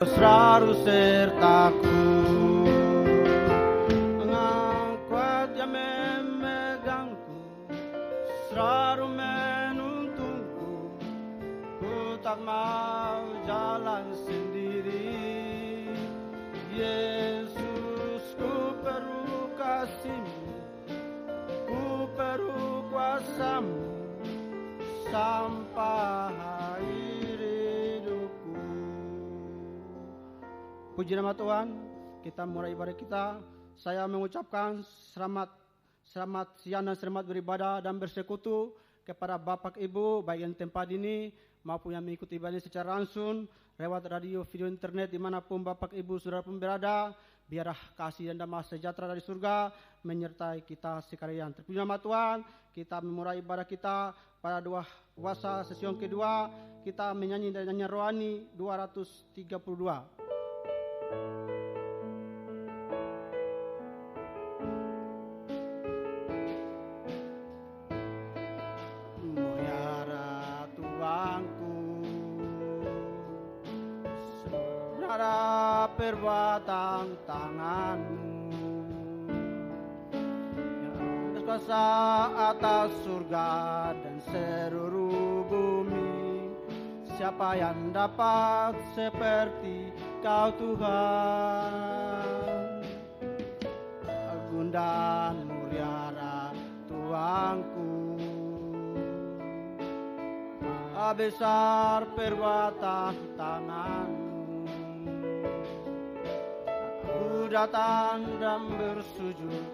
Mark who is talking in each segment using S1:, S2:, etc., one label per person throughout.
S1: selalu sertaku, Engkau kuat yang memegangku, selalu menuntunku. Ku tak mau jalan sendiri, Yesus, ku perlu kasih-Mu, ku perlu kuasa-Mu sampai akhir hidupku. Puji nama Tuhan, kita mulai ibadah kita. Saya mengucapkan selamat siang dan selamat beribadah dan bersekutu kepada Bapak Ibu baik yang tempat ini maupun yang mengikuti ibadah secara langsung lewat radio, video, internet dimanapun Bapak Ibu saudara pun berada. Biarlah kasih dan damai sejahtera dari surga menyertai kita sekalian. Terpuji nama Tuhan, kita memulai ibadah kita pada dua puasa sesi yang kedua. Kita menyanyi dan nyanyian rohani 232. Mutiara Tuanku, saudara perbuatan tangan-Mu yang berkuasa atas surga dan seluruh bumi. Siapa yang dapat seperti Kau Tuhan? Agung dan mulia Tuanku, besar perbuatan tangan-Mu. Aku datang dan bersujud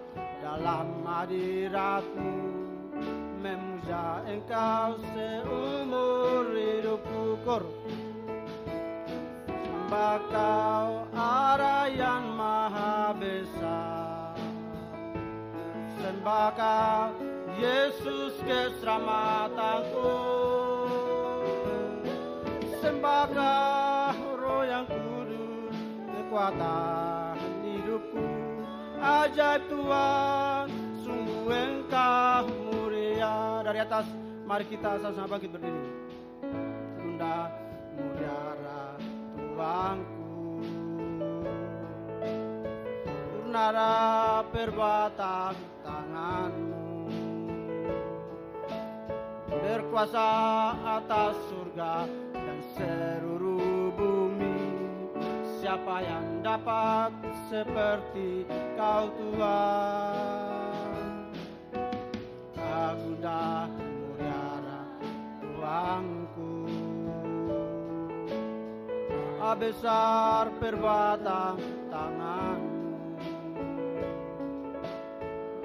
S1: dalam hadirat-Mu, memuja Engkau seumur hidupku. Sembah Kau Allah yang maha besar, sembah Kau Yesus keselamatanku, sembah Kau Roh yang kudus kekuatan hidupku. Ajaib Tuhan, sungguh Engkau mulia. Dari atas mari kita sama-sama bangkit berdiri. Bunda mutiara Tuanku, purnara perbuatan tangan-Mu, berkuasa atas surga dan seluruh bumi. Siapa yang dapat seperti Kau Tuhan? Agung dan mulia Tuanku, besar perbuatan tangan-Mu.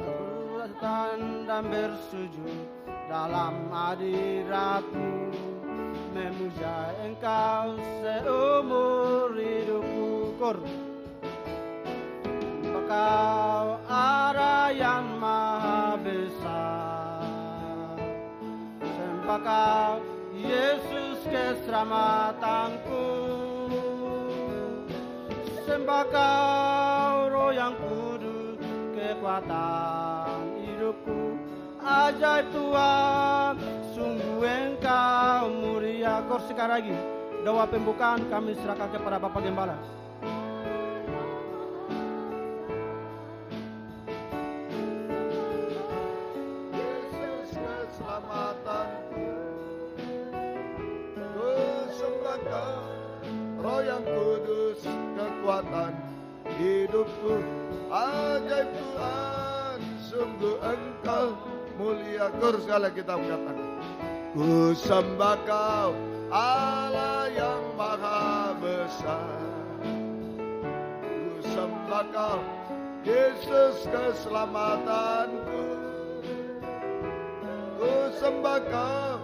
S1: Aku datang dan bersujud dalam hadirat-Mu, memuja Engkau seumur hidupku. Engkau Allah yang maha besar, sembah Kau Yesus keselamatanku, sembah Kau Roh yang kudus kekuatan hidupku. Ajaib Tuhan, sungguh Engkau mulia. Kor sekali lagi doa pembukaan kami serahkan kepada Bapak Gembala.
S2: Yesus keselamatanku, ku sembah Kau Roh yang kudus kekuatan hidupku. Ajaib Tuhan, sungguh Engkau mulia. Kor sekali kita berkata, ku sembah Kau Allah yang maha besar, ku sembah Kau Yesus keselamatanku, ku sembah Kau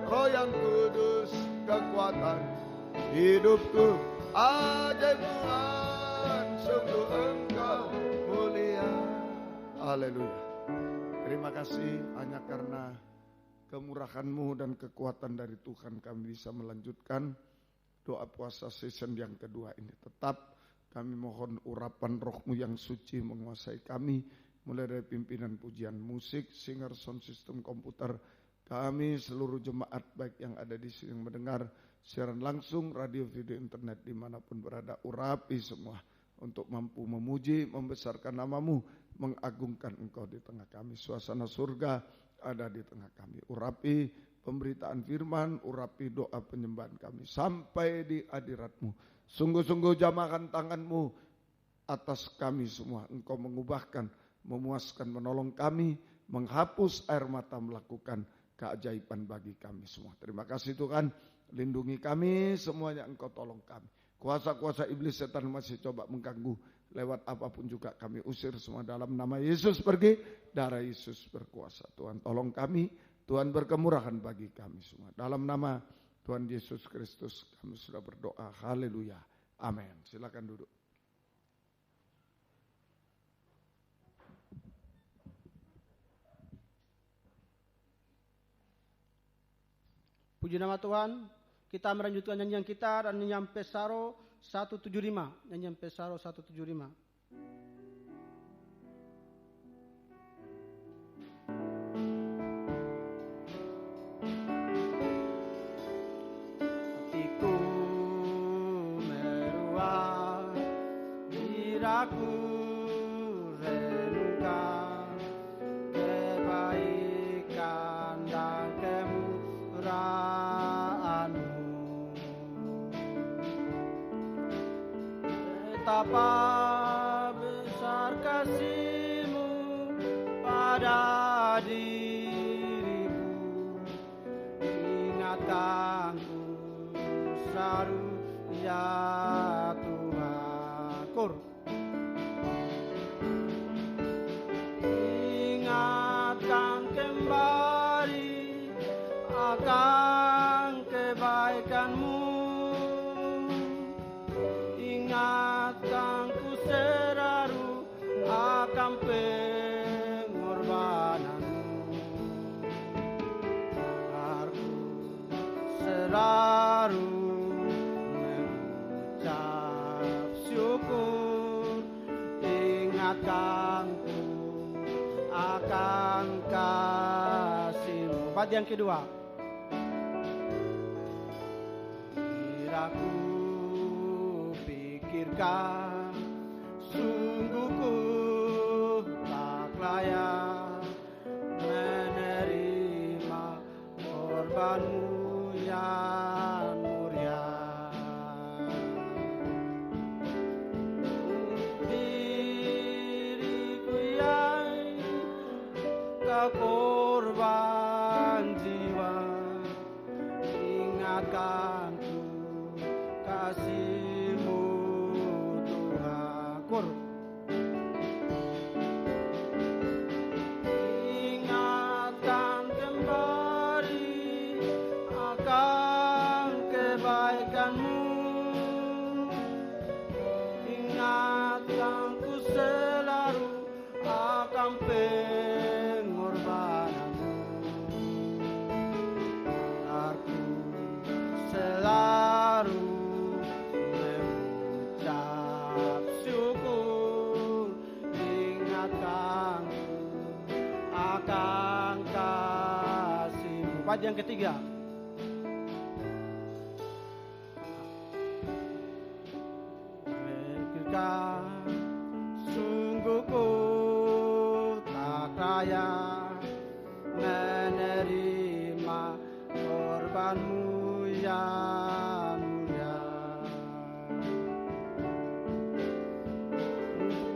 S2: Roh yang kudus kekuatan hidupku. Ajaib Tuhan, sungguh Engkau mulia. Haleluya. Terima kasih, hanya karena kemurahan-Mu dan kekuatan dari Tuhan kami bisa melanjutkan doa puasa season yang kedua ini. Tetap kami mohon urapan Roh-Mu yang suci menguasai kami, mulai dari pimpinan pujian musik, singer, sound system, komputer, kami seluruh jemaat baik yang ada di sini yang mendengar, siaran langsung, radio, video, internet dimanapun berada, urapi semua untuk mampu memuji, membesarkan namamu, mengagungkan Engkau di tengah kami. Suasana surga ada di tengah kami. Urapi pemberitaan firman, urapi doa penyembahan kami sampai di hadirat-Mu. Sungguh-sungguh jamakan tangan-Mu atas kami semua. Engkau mengubahkan, memuaskan, menolong kami, menghapus air mata, melakukan keajaiban bagi kami semua. Terima kasih Tuhan, lindungi kami semuanya, Engkau tolong kami. Kuasa-kuasa iblis setan masih coba mengganggu, lewat apapun juga kami usir semua dalam nama Yesus pergi, darah Yesus berkuasa. Tuhan tolong kami, Tuhan berkemurahan bagi kami semua. Dalam nama Tuhan Yesus Kristus kami sudah berdoa, haleluya, amin. Silakan duduk.
S1: Puji nama Tuhan, kita melanjutkan nyanyian kita dan nyanyian Pesaro 175. Nyanyian Pesaro 175. Hatiku meruah, diraku renungkan kebaikan dan kemurahan-Mu. Betapa besar kasih-Mu pada diriku, ingatkanku selalu ya Tuhan. Ingatkan kembali akan kebaikan-Mu, ingatkan ku selalu akan pengorbanan-Mu. Aku selalu mengucap syukur, ingatkanku akan kasih-Mu. Bait yang kedua. Aku pikirkan, sungguh ku tak layak menerima korban-Mu yang mulia. Diriku yang Kau korban jiwa, ingatkanku kasih-Mu Tuhan. Ingatkan kembali akan kebaikan-Mu, ingatkan ku selalu akan pengorbanan-Mu. Aku selalu mengucap syukur, ingatkanku akan kasih-Mu. Bait yang ketiga. Pikirkan, sungguh ku tak layak menerima korban-Mu yang mulia.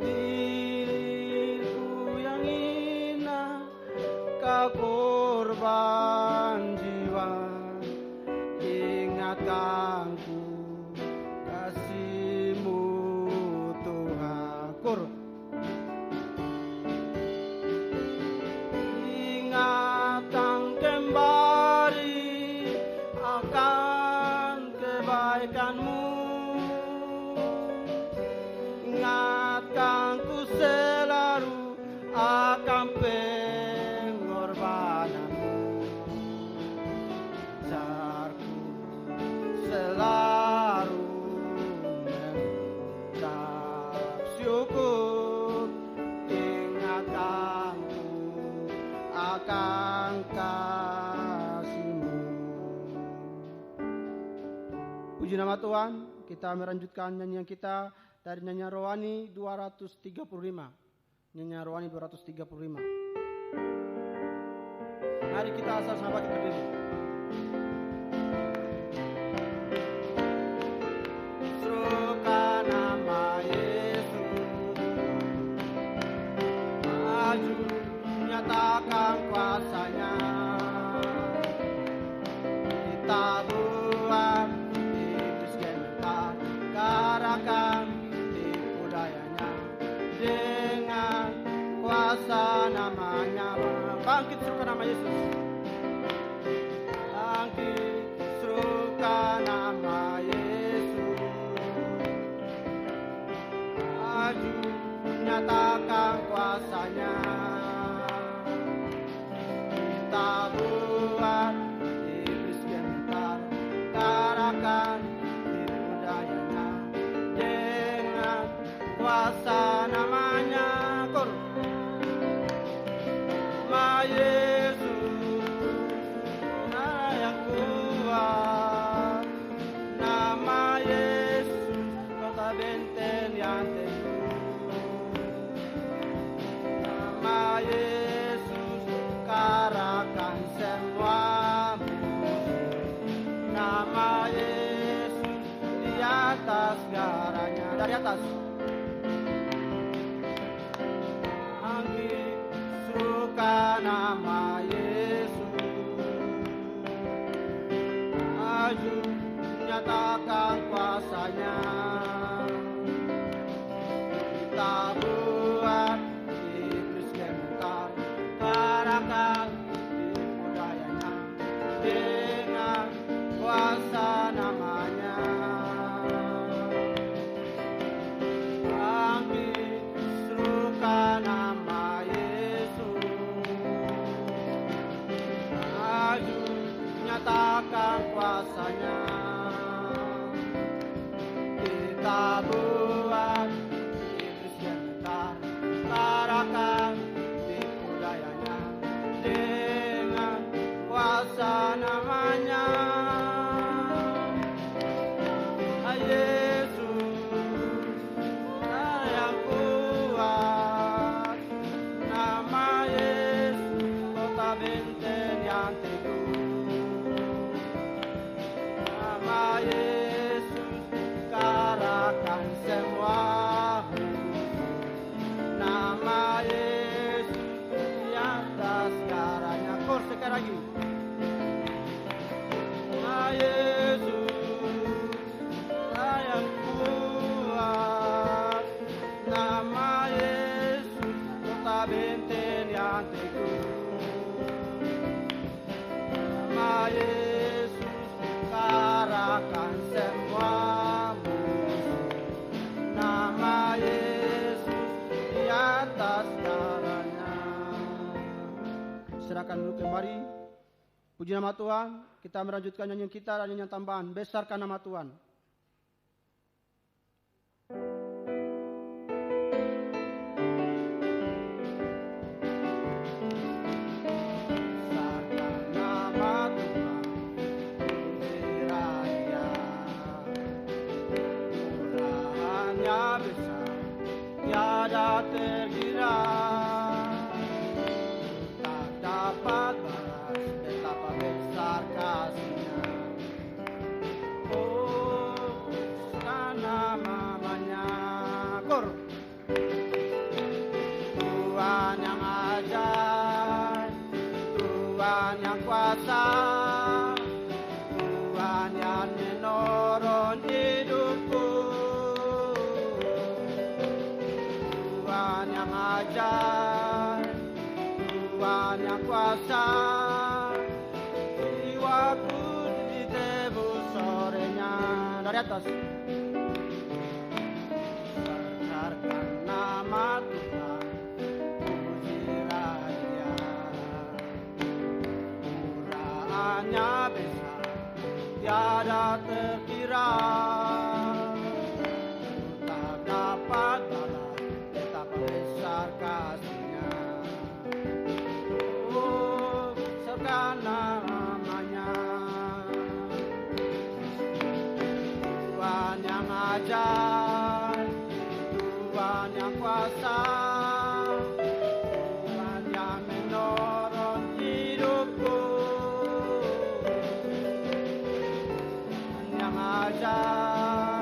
S1: Diriku yang hina Kau korban jiwa, ingatkanku kasih-Mu Tuhan. nama Tuhan, kita melanjutkan nyanyian kita dari nyanyian rohani 235. Nyanyian rohani 235. Mari kita sama-sama berdiri. Serukan nama Yesus, maju nyatakan kuasanya. Kita buang iblis gentar, garakan tipu dayanya. Dengan kuasa namanya, bangkit serukan nama Yesus. Bangkit serukan nama Yesus, maju nyatakan kuasanya. Kita buat iblis gentar, garakan tipu dayanya. Dengan kuasa namanya, nama Yesus, nama yang kuat. Nama Yesus, kota benteng yang teguh. Nama Yesus, kalahkan semua musuh. Nama Yesus, di atas segalanya. Dari atas. Serukan nama Yesus, maju nyatakan kuasanya. Kita buat iblis gentar, kalahkan tipu dayanya. Dengan kuasa namanya, bangkit serukan nama nyatakan kuasanya. Kita buat iblis gentar, kalahkan tipu dayanya. Dengan kuasa namanya, Yesus, nama yang kuat. Nama Yesus, kota benteng yang teguh. Nama Yesus, kalahkan semua musuh. Nama Yesus, di atas segalanya. Kor sekali lagi. Nama Yesus, nama yang kuat. Nama Yesus, kota benteng yang teguh. Nama Yesus, kalahkan semua musuh. Nama Yesus, di atas segalanya. Serahkan dulu kembali. Puji nama Tuhan. Kita melanjutkan nyanyian kita dan nyanyian tambahan. Besarkan nama Tuhan. Tiada terkira, tak dapat balas betapa besar kasih-Nya. Oh, karena namanya, Kor. Tuhan yang ajaib, Tuhan yang kuasa, Tuhan yang menolong hidupku. Tuhan yang ajaib, Tuhan yang kuasa, jiwaku ditebus sorenya. Dari atas. Besarkan nama Tuhan, pujilah Dia. Murahannya besar, tiada terkira, tak dapat balas betapa besar kasih-Nya. Oh, besarkan namanya. kuasa, Tuhan yang menolong hidupku, Tuhan yang ajar,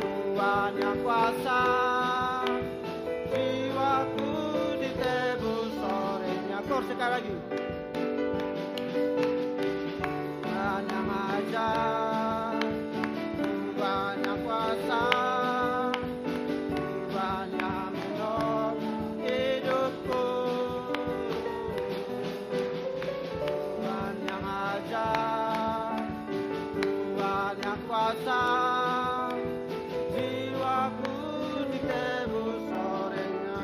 S1: Tuhan yang kuasa, jiwaku ditebus sorenya. Kor sekali lagi. Tuhan yang ajar, Tuhan yang kuasa, Tuhan yang menolong hidupku, Tuhan yang ajar, Tuhan yang kuasa, jiwaku ditebus sorenya.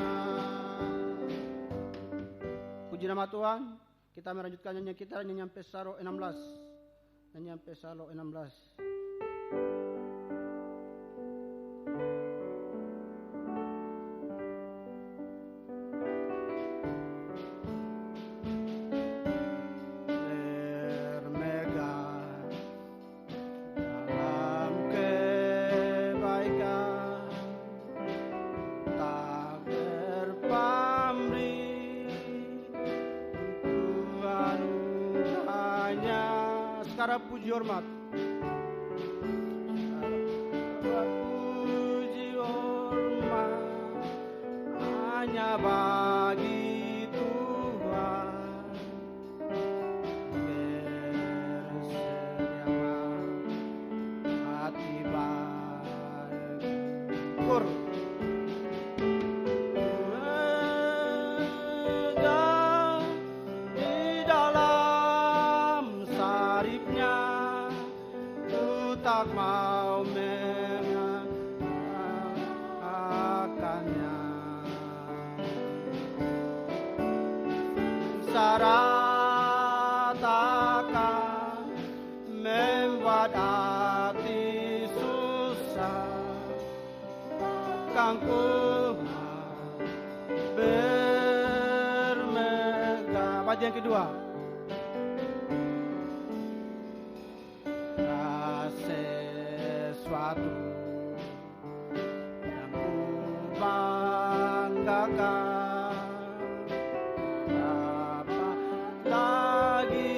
S1: Puji nama Tuhan. Kita melanjutkan nyanyian kita, nyanyian Pesaro 16. Nyanyian Pesaro 16. Puji hormat, puji hormat hanya bagi Tuhan. Bersedialah hati baik. Tak mau mengakannya, syarat akan membuat hati susah, kan ku bermegah. Baca yang kedua. Sesuatu yang ku banggakan, apa lagi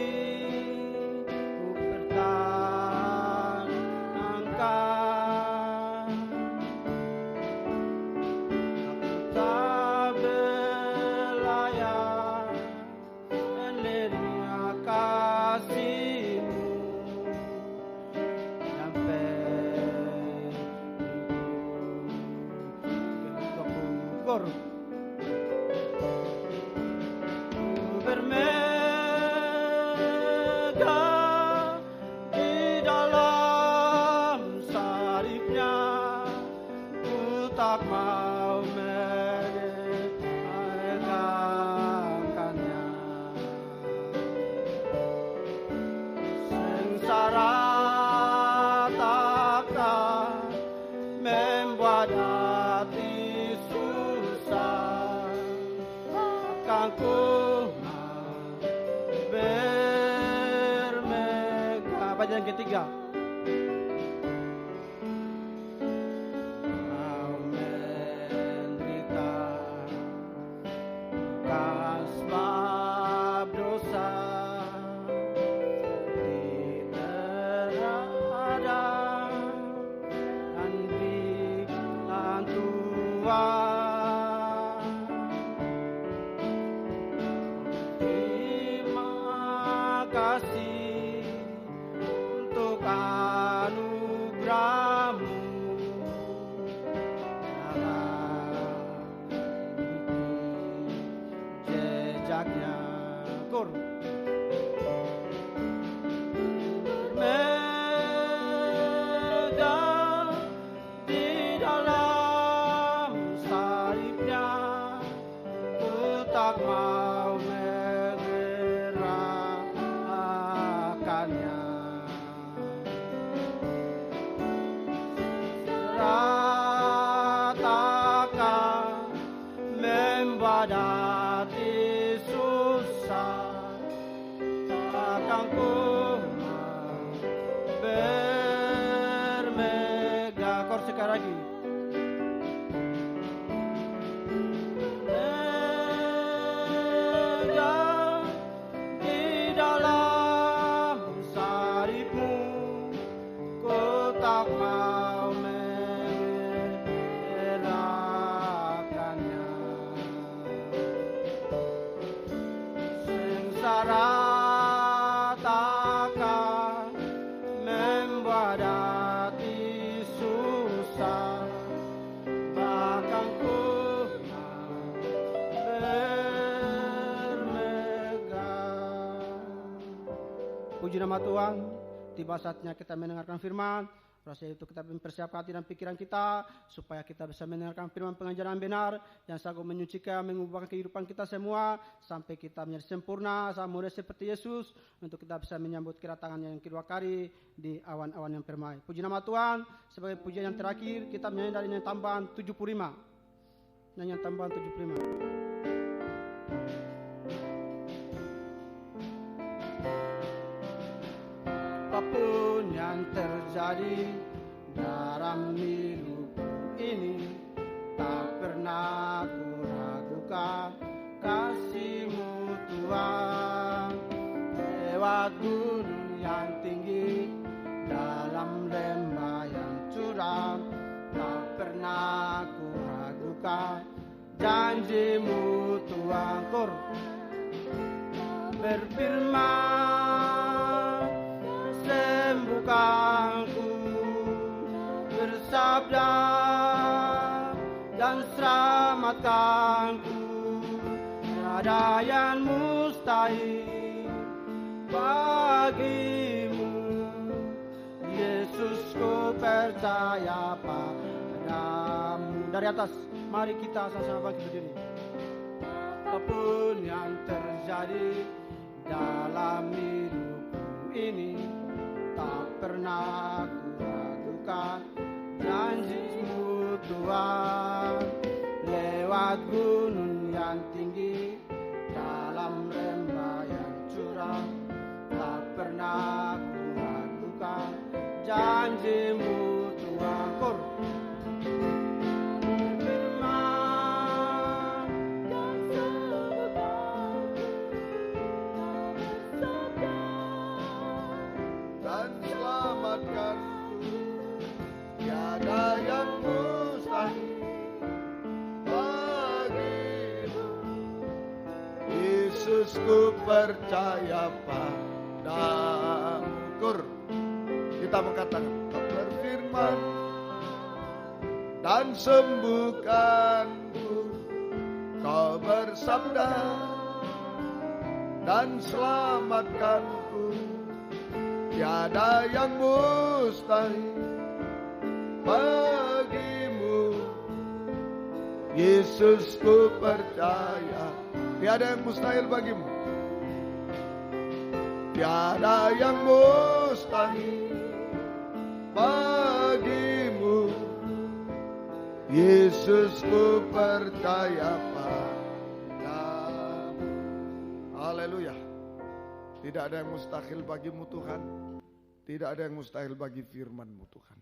S1: ku pertahankan. Aku tak berlayak menerima kasih-Mu. Bermegah di dalam salibnya, ku tak mau menegakkannya. Sengsara takkan membuat hati susah, akan ku bermegah. Baca yang ketiga. Kau menderita bukan sebab dosa, diterada dan ditelan Tuhan. Terima kasih untuk anugerah-Mu dalam jejaknya. Kor. Megah di dalam Puji nama Tuhan, tiba saatnya kita mendengarkan firman. Rasa itu kita mempersiapkan hati dan pikiran kita supaya kita bisa mendengarkan firman pengajaran benar yang sanggup menyucikan, mengubahkan kehidupan kita semua sampai kita menjadi sempurna, sama seperti Yesus, untuk kita bisa menyambut kedatangannya yang kedua kali di awan-awan yang permai. Puji nama Tuhan. Sebagai pujian yang terakhir kita menyanyi dari nyanyian tambahan 75. Nyanyian tambahan 75. Apapun yang terjadi dalam hidupku ini, tak pernah ku ragukan kasih-Mu Tuhan. Lewat gunung yang tinggi, dalam lembah yang curam, tak pernah ku ragukan janji-Mu Tuhan. Kor berfirman, sembuhkanku, bersabda dan selamatkanku. Tiada yang mustahil bagimu, Yesus, ku percaya padamu. Dari atas, mari kita sama-sama bangkit berdiri. Apapun yang terjadi dalam hidupku ini, tak pernah ku ragukan janji-Mu Tuhan. Lewat gunung yang tinggi, dalam lembah yang curam, tak pernah ku ragukan janji-Mu Tuhan. Kor
S2: tiada yang mustahil bagimu, Yesus, ku percaya padamu. Kur, kita mengatakan, Kau berfirman dan sembuhkanku, Kau bersabda dan selamatkanku. Tiada yang mustahil bagimu, Yesus, ku percaya. Tiada yang mustahil bagimu, tiada yang mustahil bagimu, Yesus, ku percaya padamu. Haleluya. Tidak ada yang mustahil bagimu Tuhan. Tidak ada yang mustahil bagi firman-Mu Tuhan.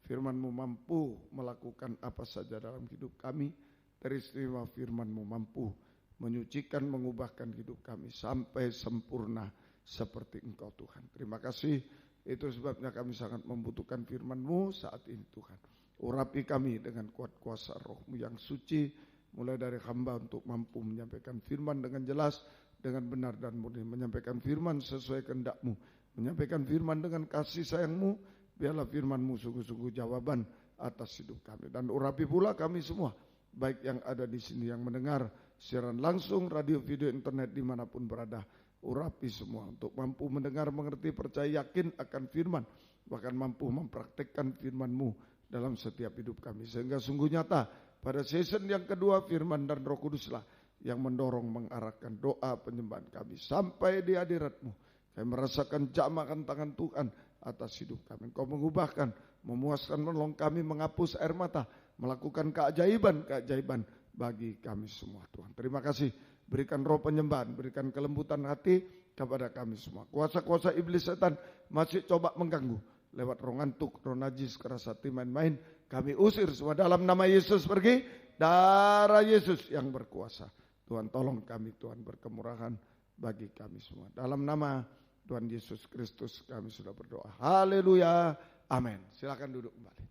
S2: Firman-Mu mampu melakukan apa saja dalam hidup kami. Teristimewa firman-Mu mampu menyucikan, mengubahkan hidup kami sampai sempurna seperti Engkau Tuhan. Terima kasih. Itu sebabnya kami sangat membutuhkan firman-Mu saat ini Tuhan. Urapi kami dengan kuat kuasa Roh-Mu yang suci. Mulai dari hamba untuk mampu menyampaikan firman dengan jelas, dengan benar dan murni, menyampaikan firman sesuai kehendak-Mu, menyampaikan firman dengan kasih sayang-Mu. Biarlah firman-Mu sungguh-sungguh jawaban atas hidup kami. Dan urapi pula kami semua, baik yang ada di sini, yang mendengar siaran langsung, radio, video, internet, dimanapun berada. Urapi semua untuk mampu mendengar, mengerti, percaya, yakin akan firman, bahkan mampu mempraktekkan firman-Mu dalam setiap hidup kami. Sehingga sungguh nyata pada season yang kedua, firman dan Roh Kuduslah yang mendorong, mengarahkan doa penyembahan kami sampai di hadirat-Mu. Kami merasakan jamakan tangan Tuhan atas hidup kami. Engkau mengubahkan, memuaskan, menolong kami, menghapus air mata, melakukan keajaiban-keajaiban bagi kami semua Tuhan. Terima kasih. Berikan roh penyembahan, berikan kelembutan hati kepada kami semua. Kuasa-kuasa iblis setan masih coba mengganggu lewat roh ngantuk, roh najis, keras hati, main-main. Kami usir semua dalam nama Yesus pergi. Darah Yesus yang berkuasa. Tuhan tolong kami, Tuhan berkemurahan bagi kami semua. Dalam nama Tuhan Yesus Kristus kami sudah berdoa. Haleluya. Amin. Silakan duduk kembali.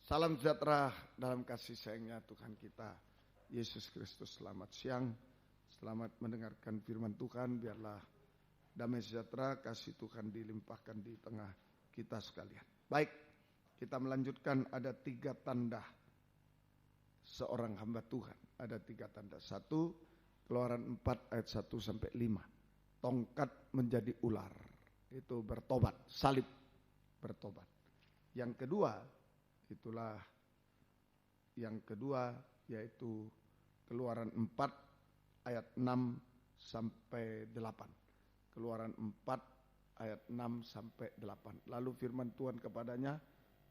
S2: Salam sejahtera dalam kasih sayangnya Tuhan kita Yesus Kristus. Selamat siang. Selamat mendengarkan firman Tuhan. Biarlah damai sejahtera kasih Tuhan dilimpahkan di tengah kita sekalian. Baik, Kita melanjutkan, ada 3 tanda seorang hamba Tuhan. Ada 3 tanda. 1, Keluaran 4 ayat 1 sampai 5. Tongkat menjadi ular. Itu bertobat, salib bertobat. Yang kedua yaitu Keluaran 4 ayat 6 sampai 8. Keluaran 4 ayat 6 sampai 8. Lalu firman Tuhan kepadanya,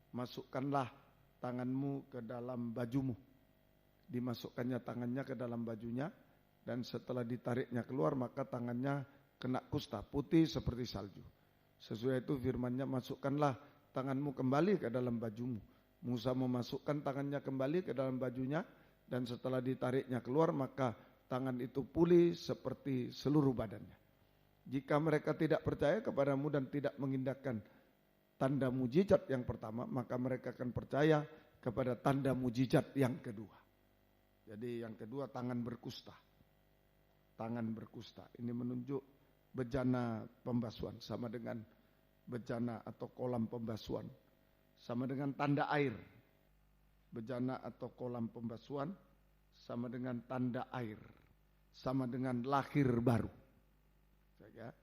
S2: masukkanlah tanganmu ke dalam bajumu. Dimasukkannya tangannya ke dalam bajunya, dan setelah ditariknya keluar, maka tangannya kena kusta, putih seperti salju. Sesuai itu firman-Nya, masukkanlah tanganmu kembali ke dalam bajumu. Musa memasukkan tangannya kembali ke dalam bajunya, dan setelah ditariknya keluar, maka tangan itu pulih seperti seluruh badannya. Jika mereka tidak percaya kepadamu dan tidak mengindahkan tanda mujizat yang pertama, maka mereka akan percaya kepada tanda mujizat yang kedua. Jadi yang kedua, tangan berkusta. Tangan berkusta. Ini menunjuk bejana pembasuhan, sama dengan bejana atau kolam pembasuhan, sama dengan tanda air. Bejana atau kolam pembasuhan sama dengan tanda air, sama dengan lahir baru. Ya,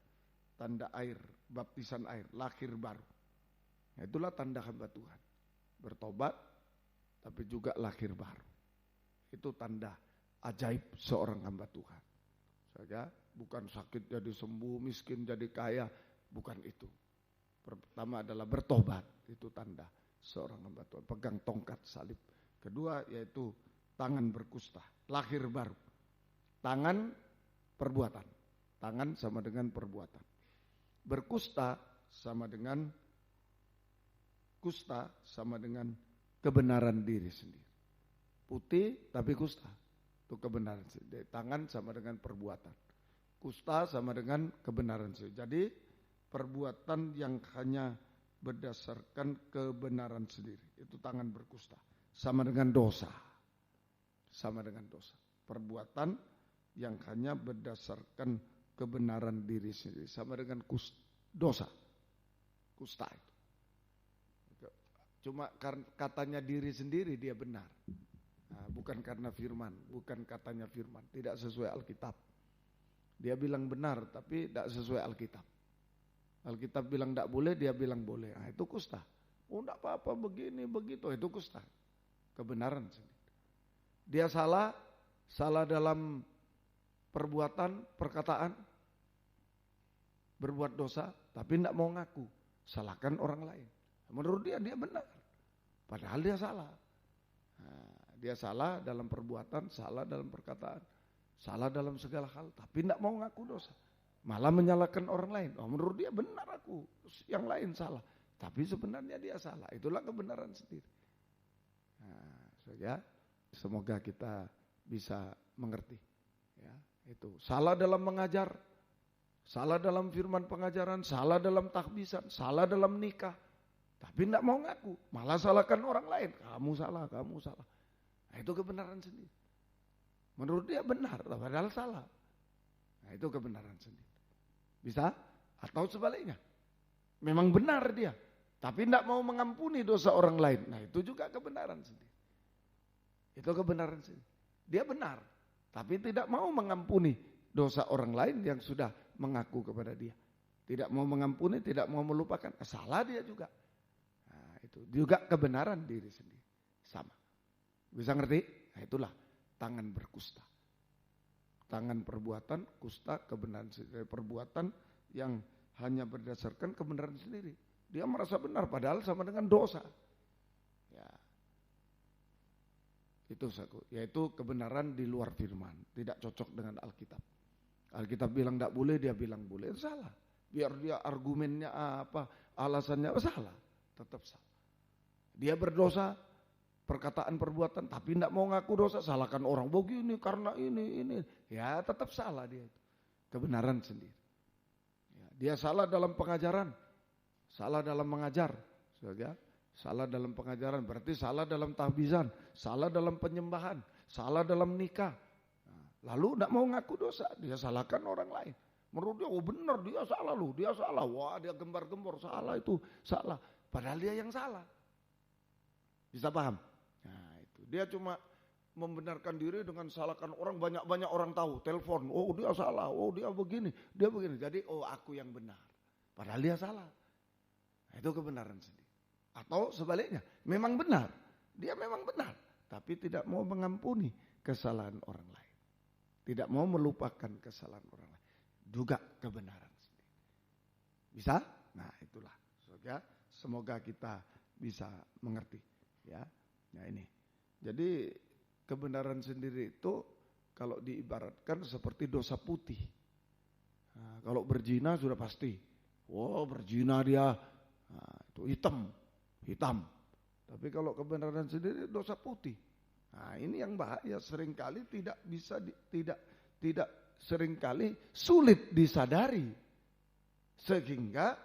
S2: tanda air, baptisan air, lahir baru. Nah, itulah tanda hamba Tuhan. Bertobat, tapi juga lahir baru. Itu tanda ajaib seorang hamba Tuhan. Ya, bukan sakit jadi sembuh, miskin jadi kaya, bukan itu. Pertama adalah bertobat, itu tanda seorang hamba Tuhan. Pegang tongkat salib. Kedua yaitu tangan berkusta, lahir baru. Tangan perbuatan. Tangan sama dengan perbuatan. Berkusta sama dengan kebenaran diri sendiri. Putih tapi kusta, itu kebenaran sendiri. Tangan sama dengan perbuatan. Kusta sama dengan kebenaran sendiri. Jadi perbuatan yang hanya berdasarkan kebenaran sendiri, itu tangan berkusta. Sama dengan dosa. Sama dengan dosa. Perbuatan yang hanya berdasarkan kebenaran diri sendiri, sama dengan dosa. Kusta itu. Cuma katanya diri sendiri dia benar. Nah, bukan karena firman, bukan katanya firman, tidak sesuai Alkitab. Dia bilang benar tapi tidak sesuai Alkitab. Alkitab bilang tidak boleh, dia bilang boleh. Nah, itu kusta. Oh tidak apa-apa begini begitu, itu kusta. Kebenaran sendiri. Dia salah dalam perbuatan, perkataan, berbuat dosa, tapi tidak mau ngaku, salahkan orang lain. Menurut dia benar, padahal dia salah. Nah, dia salah dalam perbuatan, salah dalam perkataan, salah dalam segala hal, tapi tidak mau ngaku dosa, malah menyalahkan orang lain. Oh, menurut dia benar aku, yang lain salah, tapi sebenarnya dia salah. Itulah kebenaran sendiri. Nah, saja, semoga kita bisa mengerti. Ya, itu salah dalam mengajar, salah dalam firman pengajaran, salah dalam tahbisan, salah dalam nikah, tapi tidak mau ngaku, malah salahkan orang lain. Kamu salah, kamu salah. Nah, itu kebenaran sendiri. Menurut dia benar, padahal salah. Nah, itu kebenaran sendiri. Bisa? Atau sebaliknya, memang benar dia, tapi tidak mau mengampuni dosa orang lain. Nah, itu juga kebenaran sendiri. Itu kebenaran sendiri. Dia benar, tapi tidak mau mengampuni dosa orang lain yang sudah mengaku kepada dia. Tidak mau mengampuni, tidak mau melupakan. Salah dia juga. Nah, itu juga kebenaran diri sendiri. Sama. Bisa ngerti? Nah, itulah tangan berkusta. Tangan perbuatan, kusta, kebenaran sendiri. Perbuatan yang hanya berdasarkan kebenaran sendiri. Dia merasa benar padahal sama dengan dosa. Ya. Itu yaitu kebenaran di luar firman, tidak cocok dengan Alkitab. Alkitab bilang tidak boleh, dia bilang boleh, itu salah. Biar dia argumennya apa, alasannya salah, tetap salah. Dia berdosa, perkataan perbuatan, tapi tidak mau ngaku dosa, salahkan orang begini karena ini. Ya tetap salah dia itu. Kebenaran sendiri. Ya, dia salah dalam pengajaran, salah dalam mengajar, saudara. Salah dalam pengajaran, berarti salah dalam tahbisan, salah dalam penyembahan, salah dalam nikah. Nah, lalu tidak mau ngaku dosa, dia salahkan orang lain. Menurut dia, oh benar dia salah loh, dia salah. Wah dia gembar-gembor, salah itu, salah. Padahal dia yang salah. Bisa paham? Nah itu, dia cuma membenarkan diri dengan salahkan orang, banyak orang tahu, telepon, oh dia salah, oh dia begini, jadi oh aku yang benar, padahal dia salah. Nah, itu kebenaran sendiri. Atau sebaliknya, memang benar, dia memang benar, tapi tidak mau mengampuni kesalahan orang lain, tidak mau melupakan kesalahan orang lain, juga kebenaran sendiri. Bisa? Nah itulah, semoga kita bisa mengerti, ya. Nah ini, jadi kebenaran sendiri itu kalau diibaratkan seperti dosa putih. Nah, kalau berzina sudah pasti, berzina dia, nah, itu hitam. Tapi kalau kebenaran sendiri dosa putih. Nah ini yang bahaya, seringkali tidak seringkali sulit disadari, sehingga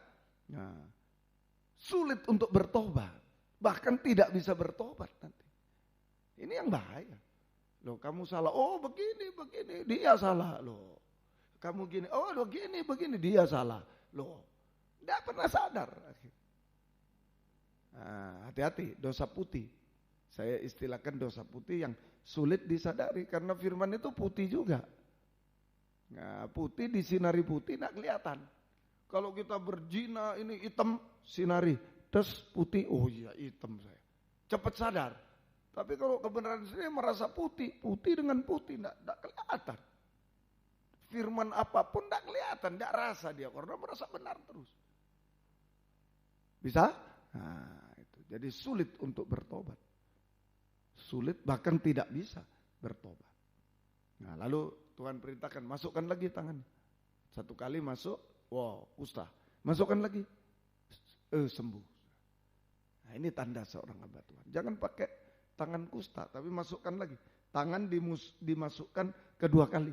S2: sulit untuk bertobat, bahkan tidak bisa bertobat nanti. Ini yang bahaya. Loh kamu salah, oh begini, dia salah. Loh kamu gini, oh begini, dia salah. Loh tidak pernah sadar. Nah, hati-hati, dosa putih. Saya istilahkan dosa putih yang sulit disadari, karena firman itu putih juga. Nah, putih disinari putih tidak kelihatan. Kalau kita berzina ini hitam, sinari, terus putih, oh iya hitam saya. Cepat sadar. Tapi kalau kebenaran sendiri merasa putih dengan putih, tidak kelihatan. Firman apapun tidak kelihatan, tidak rasa dia, karena merasa benar terus. Bisa? Nah itu, jadi sulit untuk bertobat. Sulit, bahkan tidak bisa bertobat. Nah lalu Tuhan perintahkan, masukkan lagi tangannya. Satu kali masuk, kusta. Masukkan lagi, sembuh. Nah ini tanda seorang hamba Tuhan. Jangan pakai tangan kusta, tapi masukkan lagi. Tangan dimasukkan kedua kali,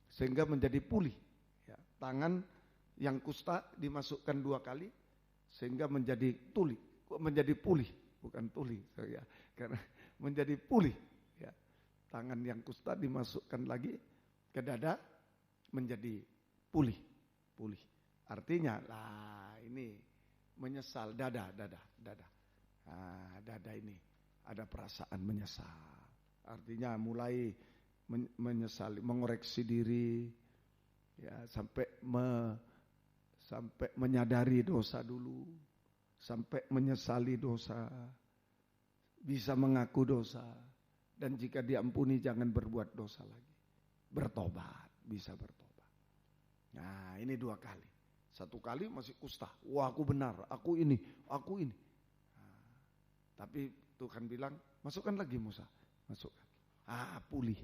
S2: sehingga menjadi pulih. Ya, tangan yang kusta dimasukkan 2 kali, sehingga menjadi pulih, bukan tuli, ya, karena menjadi pulih. Ya, tangan yang kusta dimasukkan lagi ke dada, menjadi pulih. Artinya, ini menyesal dada. Nah, dada ini ada perasaan menyesal. Artinya mulai menyesali, mengoreksi diri, ya, sampai menyadari dosa dulu, sampai menyesali dosa, bisa mengaku dosa, dan jika diampuni jangan berbuat dosa lagi. Bisa bertobat. Nah ini 2 kali. 1 kali masih kusta, aku benar, aku ini. Nah, tapi Tuhan bilang, masukkan lagi Musa, masukkan. Pulih.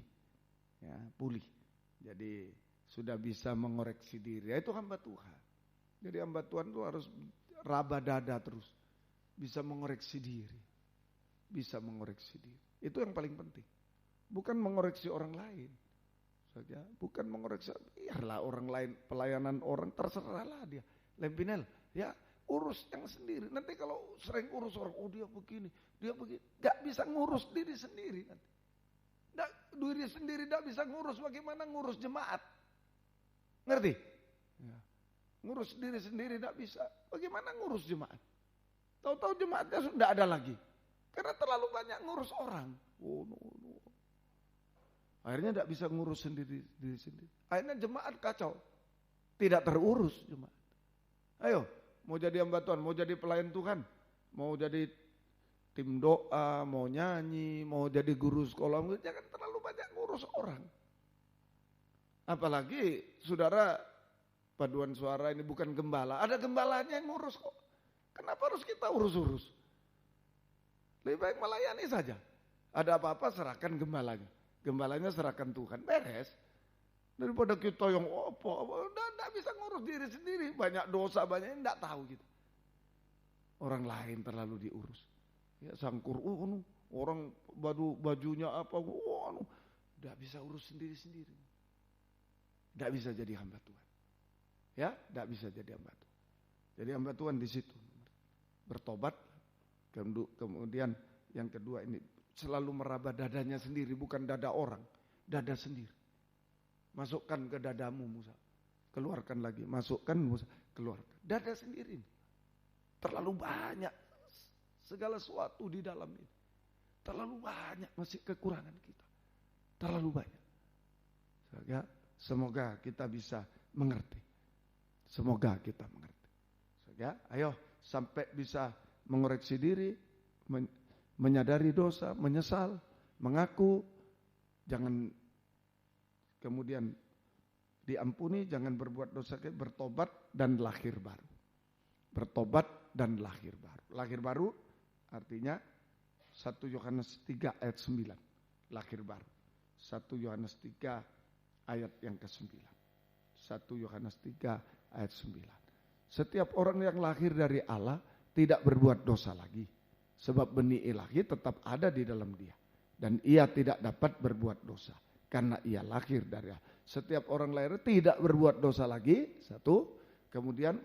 S2: Ya, pulih. Jadi sudah bisa mengoreksi diri. Itu hamba Tuhan. Jadi hamba Tuhan itu harus raba dada terus. Bisa mengoreksi diri. Itu yang paling penting. Bukan mengoreksi orang lain. Saja, bukan mengoreksi, biarlah orang lain, pelayanan orang, terserahlah dia. Lempinel, ya urus yang sendiri. Nanti kalau sering urus orang, dia begini. Gak bisa ngurus diri sendiri nanti. Diri sendiri gak bisa ngurus, bagaimana ngurus jemaat? Ngerti? Ya. Ngurus diri sendiri gak bisa, bagaimana ngurus jemaat? Tahu-tahu jemaatnya sudah ada lagi. Karena terlalu banyak ngurus orang. Akhirnya gak bisa ngurus diri sendiri. Akhirnya jemaat kacau. Tidak terurus jemaat. Ayo, mau jadi hamba Tuhan, mau jadi pelayan Tuhan, mau jadi tim doa, mau nyanyi, mau jadi guru sekolah, jangan terlalu banyak ngurus orang. Apalagi saudara paduan suara ini bukan gembala, ada gembalanya yang ngurus kok. Kenapa harus kita urus-urus? Lebih baik melayani saja. Ada apa-apa serahkan gembalanya. Gembalanya serahkan Tuhan, beres. Daripada kita yang udah bisa ngurus diri sendiri, banyak dosa, banyak yang enggak tahu gitu. Orang lain terlalu diurus. Ya sangkur, orang bajunya apa, enggak bisa urus sendiri-sendiri. Enggak bisa jadi hamba Tuhan. Ya, enggak bisa jadi hamba Tuhan. Jadi hamba Tuhan di situ. Bertobat, kemudian yang kedua ini selalu meraba dadanya sendiri, bukan dada orang, dada sendiri. Masukkan ke dadamu Musa, keluarkan lagi, masukkan Musa, keluarkan. Dada sendiri. Terlalu banyak segala sesuatu di dalam ini. Terlalu banyak masih kekurangan kita. Terlalu banyak. Semoga kita bisa mengerti. Semoga kita mengerti. Ayo sampai bisa mengoreksi diri, menyadari dosa, menyesal, mengaku, jangan kemudian diampuni, jangan berbuat dosa, bertobat dan lahir baru. Bertobat dan lahir baru. Lahir baru artinya 1 Yohanes 3 ayat 9. Lahir baru. 1 Yohanes 3 ayat yang ke-9. 1 Yohanes 3 ayat 9. Setiap orang yang lahir dari Allah tidak berbuat dosa lagi. Sebab benih ilahi tetap ada di dalam dia. Dan ia tidak dapat berbuat dosa. Karena ia lahir dari Allah. Setiap orang lahir tidak berbuat dosa lagi. 1. Kemudian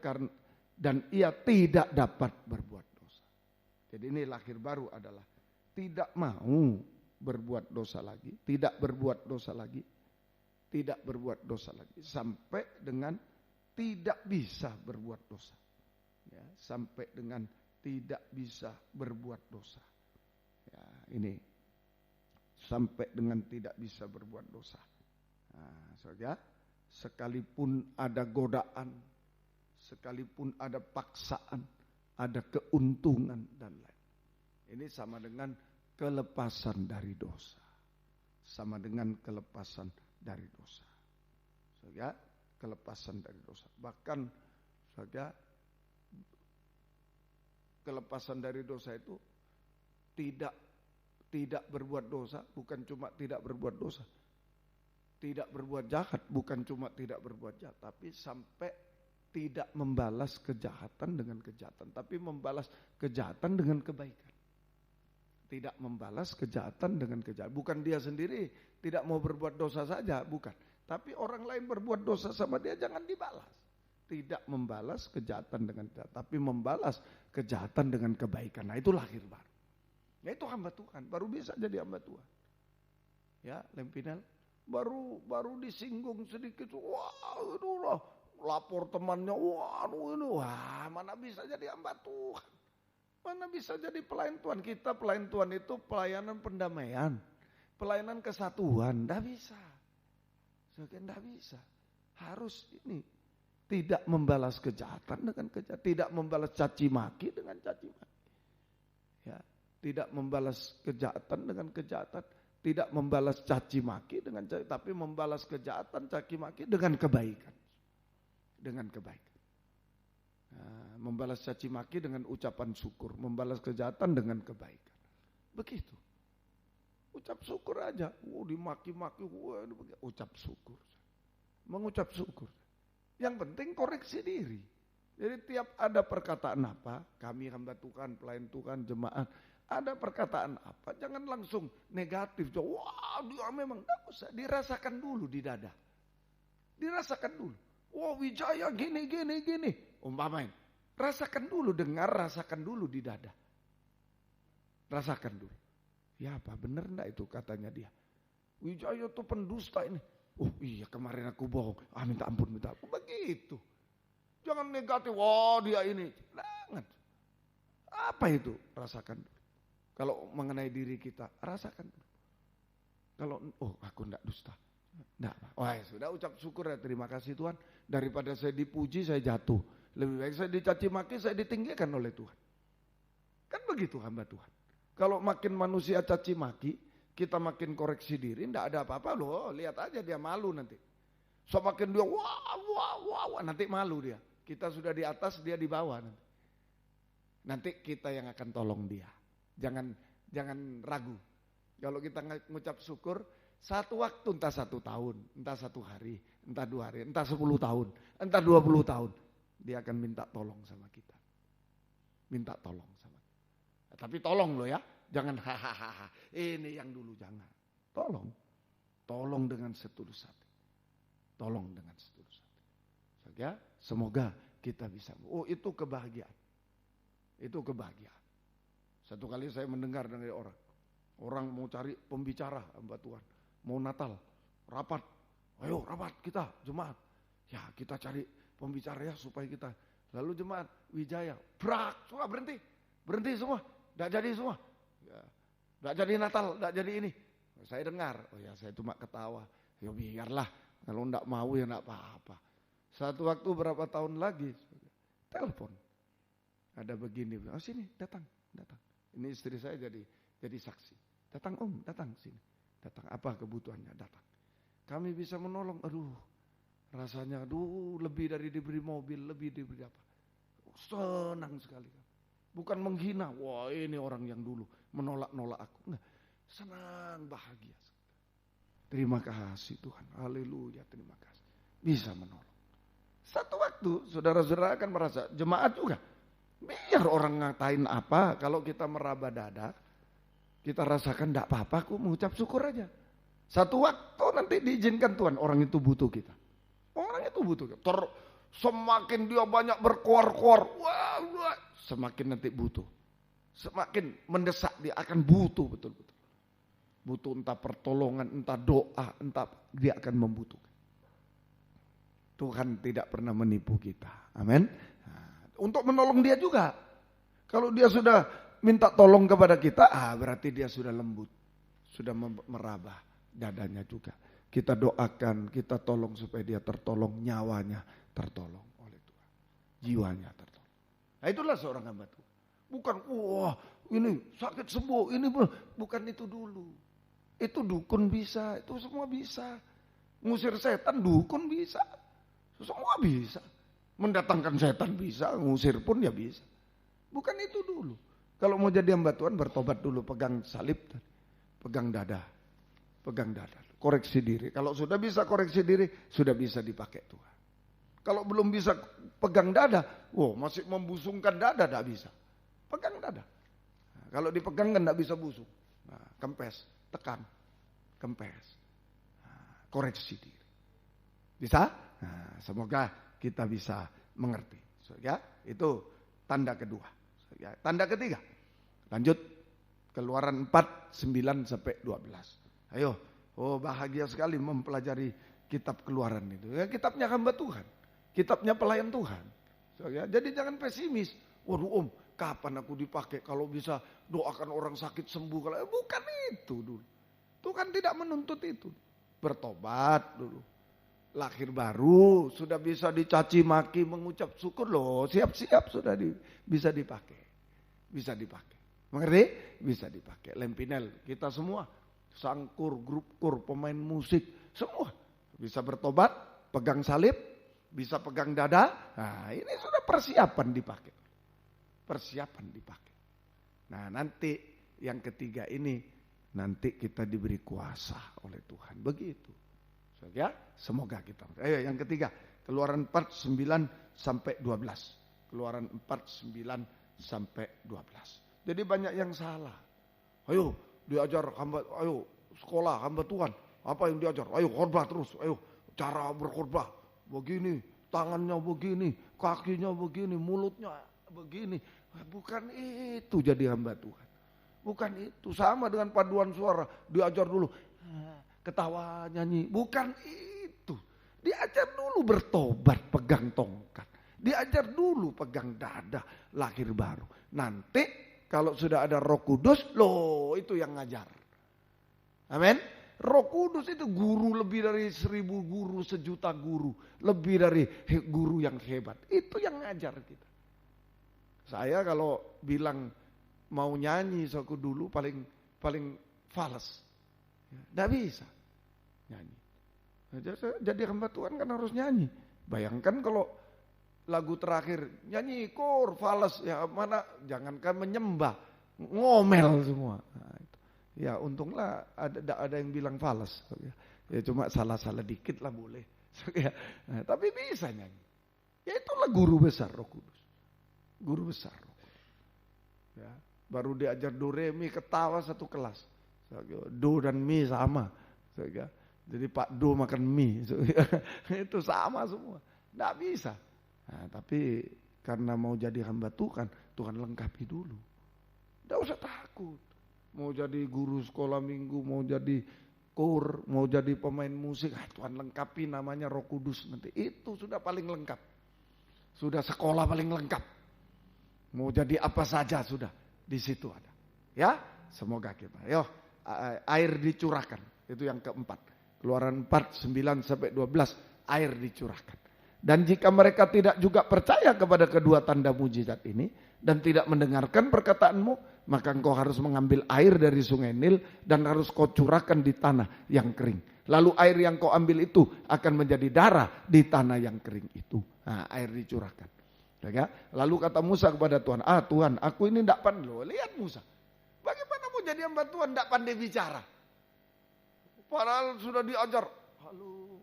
S2: dan ia tidak dapat berbuat dosa. Jadi ini lahir baru adalah tidak mau berbuat dosa lagi. Tidak berbuat dosa lagi. Tidak berbuat dosa lagi. Sampai dengan tidak bisa berbuat dosa. Ya, sampai dengan tidak bisa berbuat dosa. Ya, ini sampai dengan tidak bisa berbuat dosa. Nah, saudara, sekalipun ada godaan, sekalipun ada paksaan, ada keuntungan dan lain. Ini sama dengan kelepasan dari dosa. Sama dengan kelepasan dari dosa. Saudara, kelepasan dari dosa. Bahkan saudara, kelepasan dari dosa itu tidak berbuat dosa, bukan cuma tidak berbuat dosa. Tidak berbuat jahat, bukan cuma tidak berbuat jahat, tapi sampai tidak membalas kejahatan dengan kejahatan, tapi membalas kejahatan dengan kebaikan. Tidak membalas kejahatan dengan kejahatan. Bukan dia sendiri tidak mau berbuat dosa saja, bukan. Tapi orang lain berbuat dosa sama dia, jangan dibalas. Tidak membalas kejahatan dengan kejahatan, tapi membalas kejahatan dengan kebaikan. Nah, itu lahir baru. Ya, itu hamba Tuhan, baru bisa jadi hamba Tuhan. Ya, Lempinel, baru disinggung sedikit, wah, itu loh, lapor temannya, wah, mana bisa jadi hamba Tuhan. Mana bisa jadi pelayan Tuhan. Kita pelayan Tuhan itu pelayanan pendamaian, pelayanan kesatuan, enggak bisa. Enggak bisa. Harus ini tidak membalas kejahatan dengan kejahatan, tidak membalas caci maki dengan caci maki. Ya, tidak membalas kejahatan dengan kejahatan, tidak membalas caci maki dengan caci, tapi membalas kejahatan caci maki dengan kebaikan. Dengan kebaikan. Nah, membalas caci maki dengan ucapan syukur, membalas kejahatan dengan kebaikan. Begitu. Ucap syukur aja. Dimaki-maki, ucap syukur. Mengucap syukur. Yang penting koreksi diri. Jadi tiap ada perkataan apa, kami hamba Tuhan, pelayan Tuhan, jemaat, ada perkataan apa, jangan langsung negatif. Wah, dia memang enggak usah, dirasakan dulu di dada. Dirasakan dulu. Wah, Wijaya gini. Umpamain. Rasakan dulu, dengar, rasakan dulu di dada. Rasakan dulu. Ya apa, benar enggak itu katanya dia. Wijaya tuh pendusta ini. Oh iya, kemarin aku bohong. Minta ampun. Begitu. Jangan negatif. Wah, dia ini. Jangan. Apa itu? Rasakan dulu. Kalau mengenai diri kita, rasakan dulu. Kalau, aku enggak dusta. Enggak. Wah, sudah ucap syukur ya, terima kasih Tuhan. Daripada saya dipuji, saya jatuh. Lebih baik saya dicaci maki, saya ditinggikan oleh Tuhan. Kan begitu hamba Tuhan. Kalau makin manusia caci maki, kita makin koreksi diri, enggak ada apa-apa loh. Lihat aja dia malu nanti. So makin dia wah, nanti malu dia. Kita sudah di atas, dia di bawah nanti. Nanti kita yang akan tolong dia. Jangan ragu. Kalau kita ngucap syukur, satu waktu, entah 1 tahun, entah 1 hari, entah 2 hari, entah 10 tahun, entah 20 tahun. Dia akan minta tolong sama kita. Minta tolong sama kita. Tapi tolong loh ya. Jangan hahaha. Ini yang dulu jangan. Tolong dengan setulus hati. Tolong dengan setulus hati. Semoga kita bisa. Itu kebahagiaan. Itu kebahagiaan. Satu kali saya mendengar dari orang. Orang mau cari pembicara, hamba Tuhan. Mau Natal, rapat. Ayo rapat kita, jemaat. Ya kita cari pembicara ya supaya kita. Lalu jemaat Wijaya, semua berhenti semua. Tidak jadi semua. Ya. Nggak jadi Natal, nggak jadi ini. Saya dengar, oh ya saya cuma ketawa. Ya biarlah, kalau nggak mau ya nggak apa-apa. Satu waktu berapa tahun lagi, telepon. Ada begini, oh sini datang. Ini istri saya jadi saksi. Datang om, datang sini. Datang, apa kebutuhannya, datang. Kami bisa menolong, rasanya lebih dari diberi mobil, lebih diberi apa. Senang sekali. Bukan menghina, wah ini orang yang dulu menolak-nolak aku. Enggak, senang, bahagia. Terima kasih Tuhan, haleluya, terima kasih. Bisa menolong. Satu waktu saudara-saudara akan merasa, jemaat juga. Biar orang ngatain apa, kalau kita meraba dada, kita rasakan enggak apa-apa, aku mengucap syukur aja. Satu waktu nanti diizinkan Tuhan, orang itu butuh kita. Orang itu butuh kita. Semakin dia banyak berkoar-koar, wah, semakin nanti butuh. Semakin mendesak dia akan butuh betul-betul. Butuh entah pertolongan, entah doa, entah dia akan membutuhkan. Tuhan tidak pernah menipu kita. Amin. Untuk menolong dia juga. Kalau dia sudah minta tolong kepada kita, berarti dia sudah lembut. Sudah meraba dadanya juga. Kita doakan, kita tolong supaya dia tertolong, nyawanya tertolong oleh Tuhan. Jiwanya tertolong. Nah itulah seorang hamba Tuhan. Bukan, wah ini sakit sembuh, ini bukan itu dulu. Itu dukun bisa, itu semua bisa. Ngusir setan dukun bisa. Semua bisa. Mendatangkan setan bisa, ngusir pun ya bisa. Bukan itu dulu. Kalau mau jadi hamba Tuhan bertobat dulu, pegang salib, pegang dada. Koreksi diri. Kalau sudah bisa koreksi diri, sudah bisa dipakai Tuhan. Kalau belum bisa pegang dada, masih membusungkan dada, tidak bisa. Pegang dada. Nah, kalau dipegang kan tidak bisa busung. Nah, kempes, tekan, kempes. Nah, koreksi diri. Bisa? Nah, semoga kita bisa mengerti. So, ya, itu tanda kedua. So, ya, tanda ketiga. Lanjut. Keluaran 4, 9 sampai 12. Ayo. Bahagia sekali mempelajari kitab Keluaran itu. Ya, kitabnya hamba Tuhan. Kitabnya pelayan Tuhan. So, ya, jadi jangan pesimis. Waduh om, kapan aku dipakai kalau bisa doakan orang sakit sembuh. Bukan itu dulu. Tuhan tidak menuntut itu. Bertobat dulu. Lahir baru, sudah bisa dicaci maki, mengucap syukur loh. Siap-siap sudah bisa dipakai. Bisa dipakai. Mengerti? Bisa dipakai. Lempinel, kita semua. Sangkur, grup kur, pemain musik, semua. Bisa bertobat, pegang salib, bisa pegang dada. Nah ini sudah persiapan dipakai. Persiapan dipakai. Nah nanti yang ketiga ini, nanti kita diberi kuasa oleh Tuhan. Begitu. So, ya, semoga kita. Ayo yang ketiga, Keluaran 4, 9 sampai 12. Keluaran 4, 9 sampai 12. Jadi banyak yang salah. Ayo diajar hamba, ayo sekolah hamba Tuhan. Apa yang diajar? Ayo khotbah terus. Ayo cara berkhotbah. Begini, tangannya begini, kakinya begini, mulutnya begini. Bukan itu jadi hamba Tuhan. Bukan itu. Sama dengan paduan suara. Diajar dulu. Ketawa nyanyi. Bukan itu. Diajar dulu bertobat, pegang tongkat. Diajar dulu pegang dada, lahir baru. Nanti kalau sudah ada Roh Kudus, loh itu yang ngajar. Amin. Roh Kudus itu guru lebih dari 1000 guru, 1.000.000 guru. Lebih dari guru yang hebat. Itu yang ngajar kita. Saya kalau bilang mau nyanyi, aku dulu paling fales. Tidak bisa nyanyi. Jadi hamba Tuhan kan harus nyanyi. Bayangkan kalau lagu terakhir nyanyi kor fales ya mana, jangankan menyembah, ngomel semua. Nah, itu. Ya untunglah ada yang bilang fales. Ya cuma salah-salah dikit lah boleh. Nah, tapi bisa nyanyi. Ya itulah guru besar Roh Kudus. Guru besar Roh Kudus. Ya, baru diajar do re mi ketawa satu kelas. Do dan mi sama. Jadi Pak Do makan mie. Itu sama semua. Tidak bisa. Nah, tapi karena mau jadi hamba Tuhan, Tuhan lengkapi dulu. Tidak usah takut. Mau jadi guru sekolah minggu, mau jadi kur, mau jadi pemain musik, Tuhan lengkapi namanya Roh Kudus nanti. Itu sudah paling lengkap. Sudah sekolah paling lengkap. Mau jadi apa saja sudah di situ ada. Ya, semoga kita. Air dicurahkan. Itu yang keempat. Keluaran 4, 9 sampai 12, air dicurahkan. Dan jika mereka tidak juga percaya kepada kedua tanda mujizat ini dan tidak mendengarkan perkataanmu, maka engkau harus mengambil air dari sungai Nil dan harus kau curahkan di tanah yang kering. Lalu air yang kau ambil itu akan menjadi darah di tanah yang kering itu. Nah, air dicurahkan. Ya, lalu kata Musa kepada Tuhan, Tuhan, aku ini tidak pandai. Loh, lihat Musa, bagaimana mau jadi hamba Tuhan tidak pandai bicara? Padahal sudah diajar. Halo,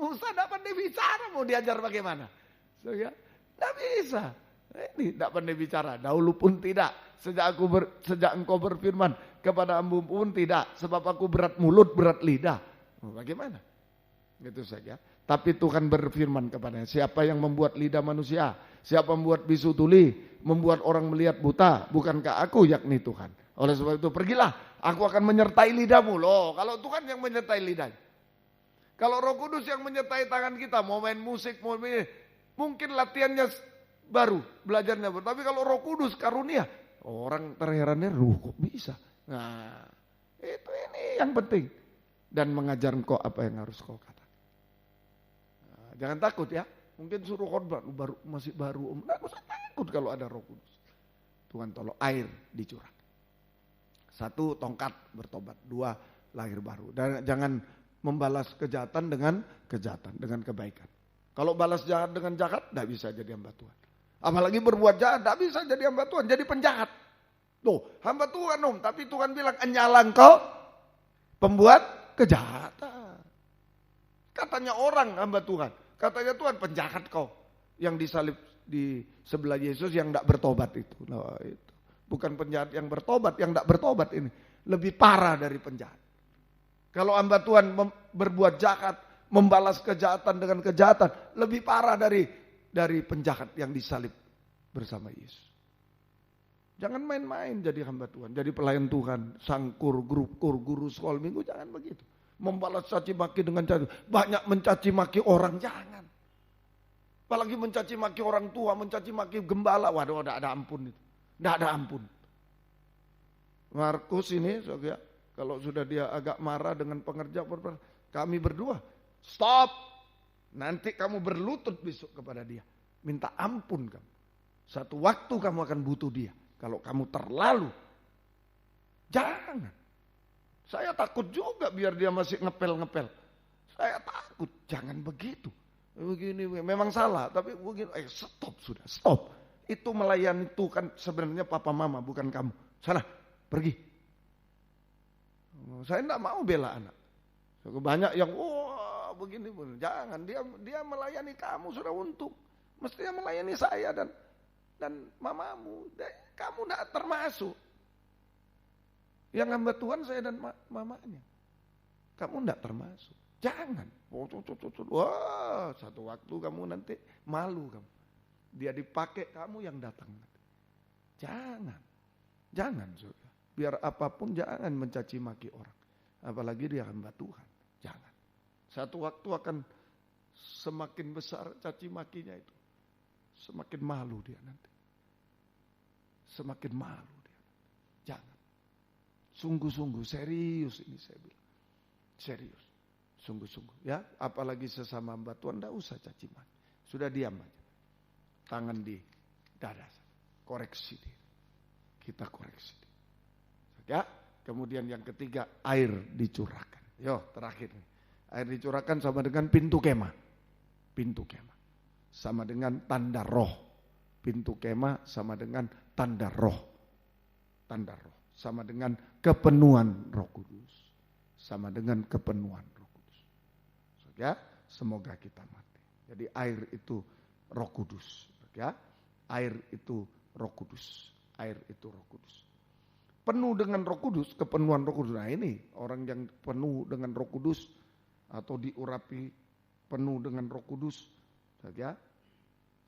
S2: Musa tidak pandai bicara, mau diajar bagaimana? Tidak bisa. Ini tidak pandai bicara. Dahulu pun tidak. Sejak engkau berfirman kepada hambamu pun tidak. Sebab aku berat mulut, berat lidah. Bagaimana? Gitu saja. Tapi Tuhan berfirman kepadanya, siapa yang membuat lidah manusia? Siapa membuat bisu tuli? Membuat orang melihat buta? Bukankah aku, yakni Tuhan? Oleh sebab itu pergilah, aku akan menyertai lidahmu. Loh, kalau Tuhan yang menyertai lidahnya. Kalau Roh Kudus yang menyertai tangan kita, mau main musik, mungkin latihannya baru, belajarnya baru. Tapi kalau Roh Kudus karunia, orang terherannya, kok bisa? Nah, itu ini yang penting. Dan mengajar engkau apa yang harus kau katakan. Nah, jangan takut ya. Mungkin suruh khotbah, masih baru. Nggak usah takut kalau ada Roh Kudus. Tuhan tolong, air dicurah. 1, tongkat bertobat. 2, lahir baru. Dan jangan membalas kejahatan dengan kejahatan, dengan kebaikan. Kalau balas jahat dengan jahat, tidak bisa jadi hamba Tuhan. Apalagi berbuat jahat, tidak bisa jadi hamba Tuhan, jadi penjahat. Tuh, hamba Tuhan tapi Tuhan bilang, nyala engkau pembuat kejahatan. Katanya orang hamba Tuhan, katanya Tuhan penjahat kau. Yang disalib di sebelah Yesus yang tidak bertobat itu. Nah, itu. Bukan penjahat yang bertobat, yang tidak bertobat ini. Lebih parah dari penjahat. Kalau hamba Tuhan berbuat jahat, membalas kejahatan dengan kejahatan, lebih parah dari penjahat yang disalib bersama Yesus. Jangan main-main jadi hamba Tuhan, jadi pelayan Tuhan, sangkur, grup kur, guru sekolah minggu, jangan begitu. Membalas caci maki dengan caci, banyak mencaci maki orang, jangan. Apalagi mencaci maki orang tua, mencaci maki gembala, waduh, tidak ada ampun itu, tidak ada ampun. Markus ini, kalau sudah dia agak marah dengan pengerja, kami berdua, stop. Nanti kamu berlutut besok kepada dia. Minta ampun kamu. Satu waktu kamu akan butuh dia. Kalau kamu terlalu. Jangan. Saya takut juga biar dia masih ngepel-ngepel. Saya takut. Jangan begitu. Begini, memang salah. Tapi begini, stop sudah. Stop. Itu melayani Tuhan sebenarnya papa mama, bukan kamu. Sana, pergi. Saya tidak mau bela anak. Banyak yang, begini, jangan, dia melayani kamu sudah untung, mestinya melayani saya dan mamamu, kamu tidak termasuk. Yang hamba Tuhan saya dan mamanya, kamu tidak termasuk. Jangan, wah satu waktu kamu nanti malu kamu, dia dipakai kamu yang datang. Jangan saudara, biar apapun jangan mencaci maki orang, apalagi dia hamba Tuhan, jangan. Satu waktu akan semakin besar caci makinya itu. Semakin malu dia nanti. Semakin malu dia. Jangan. Sungguh-sungguh serius ini saya bilang. Serius. Sungguh-sungguh ya. Apalagi sesama hamba Tuhan tidak usah caci maki. Sudah diam aja. Tangan di dada. Koreksi dia. Kita koreksi dia. Ya. Kemudian yang ketiga, air dicurahkan. Yo, terakhir nih. Air dicurahkan sama dengan pintu kemah. Pintu kemah. Sama dengan tanda roh. Pintu kemah sama dengan tanda roh. Tanda roh. Sama dengan kepenuhan Roh Kudus. Sama dengan kepenuhan Roh Kudus. Ya, semoga kita mati. Jadi air itu Roh Kudus. Ya, air itu Roh Kudus. Air itu Roh Kudus. Penuh dengan Roh Kudus, kepenuhan Roh Kudus. Nah ini orang yang penuh dengan Roh Kudus atau diurapi penuh dengan Roh Kudus, saja,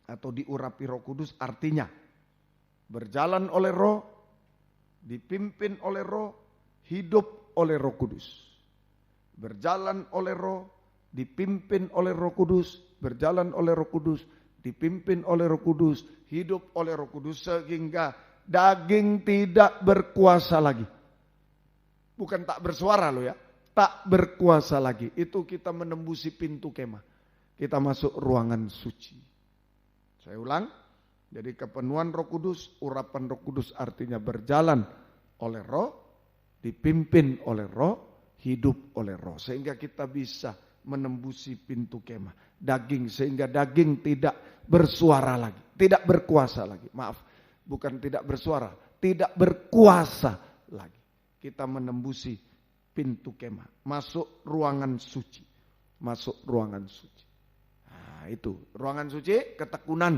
S2: atau diurapi Roh Kudus artinya berjalan oleh Roh, dipimpin oleh Roh, hidup oleh Roh Kudus. Berjalan oleh Roh, dipimpin oleh Roh Kudus, berjalan oleh Roh Kudus, dipimpin oleh Roh Kudus, hidup oleh Roh Kudus sehingga daging tidak berkuasa lagi. Bukan tak bersuara loh ya, tak berkuasa lagi. Itu kita menembusi pintu kemah. Kita masuk ruangan suci. Saya ulang, jadi kepenuhan Roh Kudus, urapan Roh Kudus artinya berjalan oleh Roh, dipimpin oleh Roh, hidup oleh Roh. Sehingga kita bisa menembusi pintu kemah. Daging, sehingga daging tidak bersuara lagi, tidak berkuasa lagi. Maaf, bukan tidak bersuara, tidak berkuasa lagi. Kita menembusi pintu kemah, masuk ruangan suci, masuk ruangan suci. Nah itu, ruangan suci, ketekunan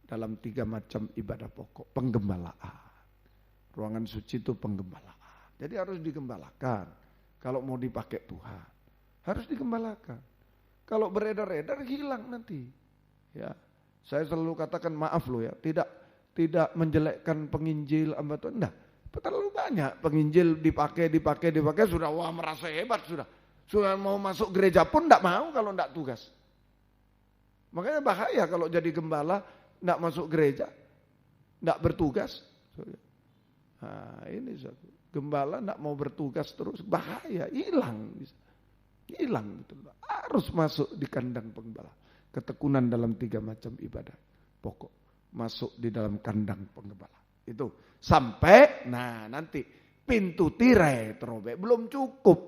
S2: dalam 3 macam ibadah pokok, penggembalaan. Ruangan suci itu penggembalaan. Jadi harus digembalakan. Kalau mau dipakai Tuhan, harus digembalakan. Kalau beredar-edar hilang nanti. Ya, saya selalu katakan maaf loh ya, tidak menjelekkan penginjil hamba Tuhan, enggak. Terlalu banyak penginjil dipakai sudah wah merasa hebat sudah mau masuk gereja pun enggak mau kalau enggak tugas. Makanya bahaya kalau jadi gembala enggak masuk gereja, enggak bertugas. Nah, ini satu. Gembala enggak mau bertugas terus bahaya, hilang betul. Harus masuk di kandang penggembala. Ketekunan dalam 3 macam ibadah pokok, masuk di dalam kandang penggembala. Itu sampai, nah nanti pintu tirai terobek belum cukup,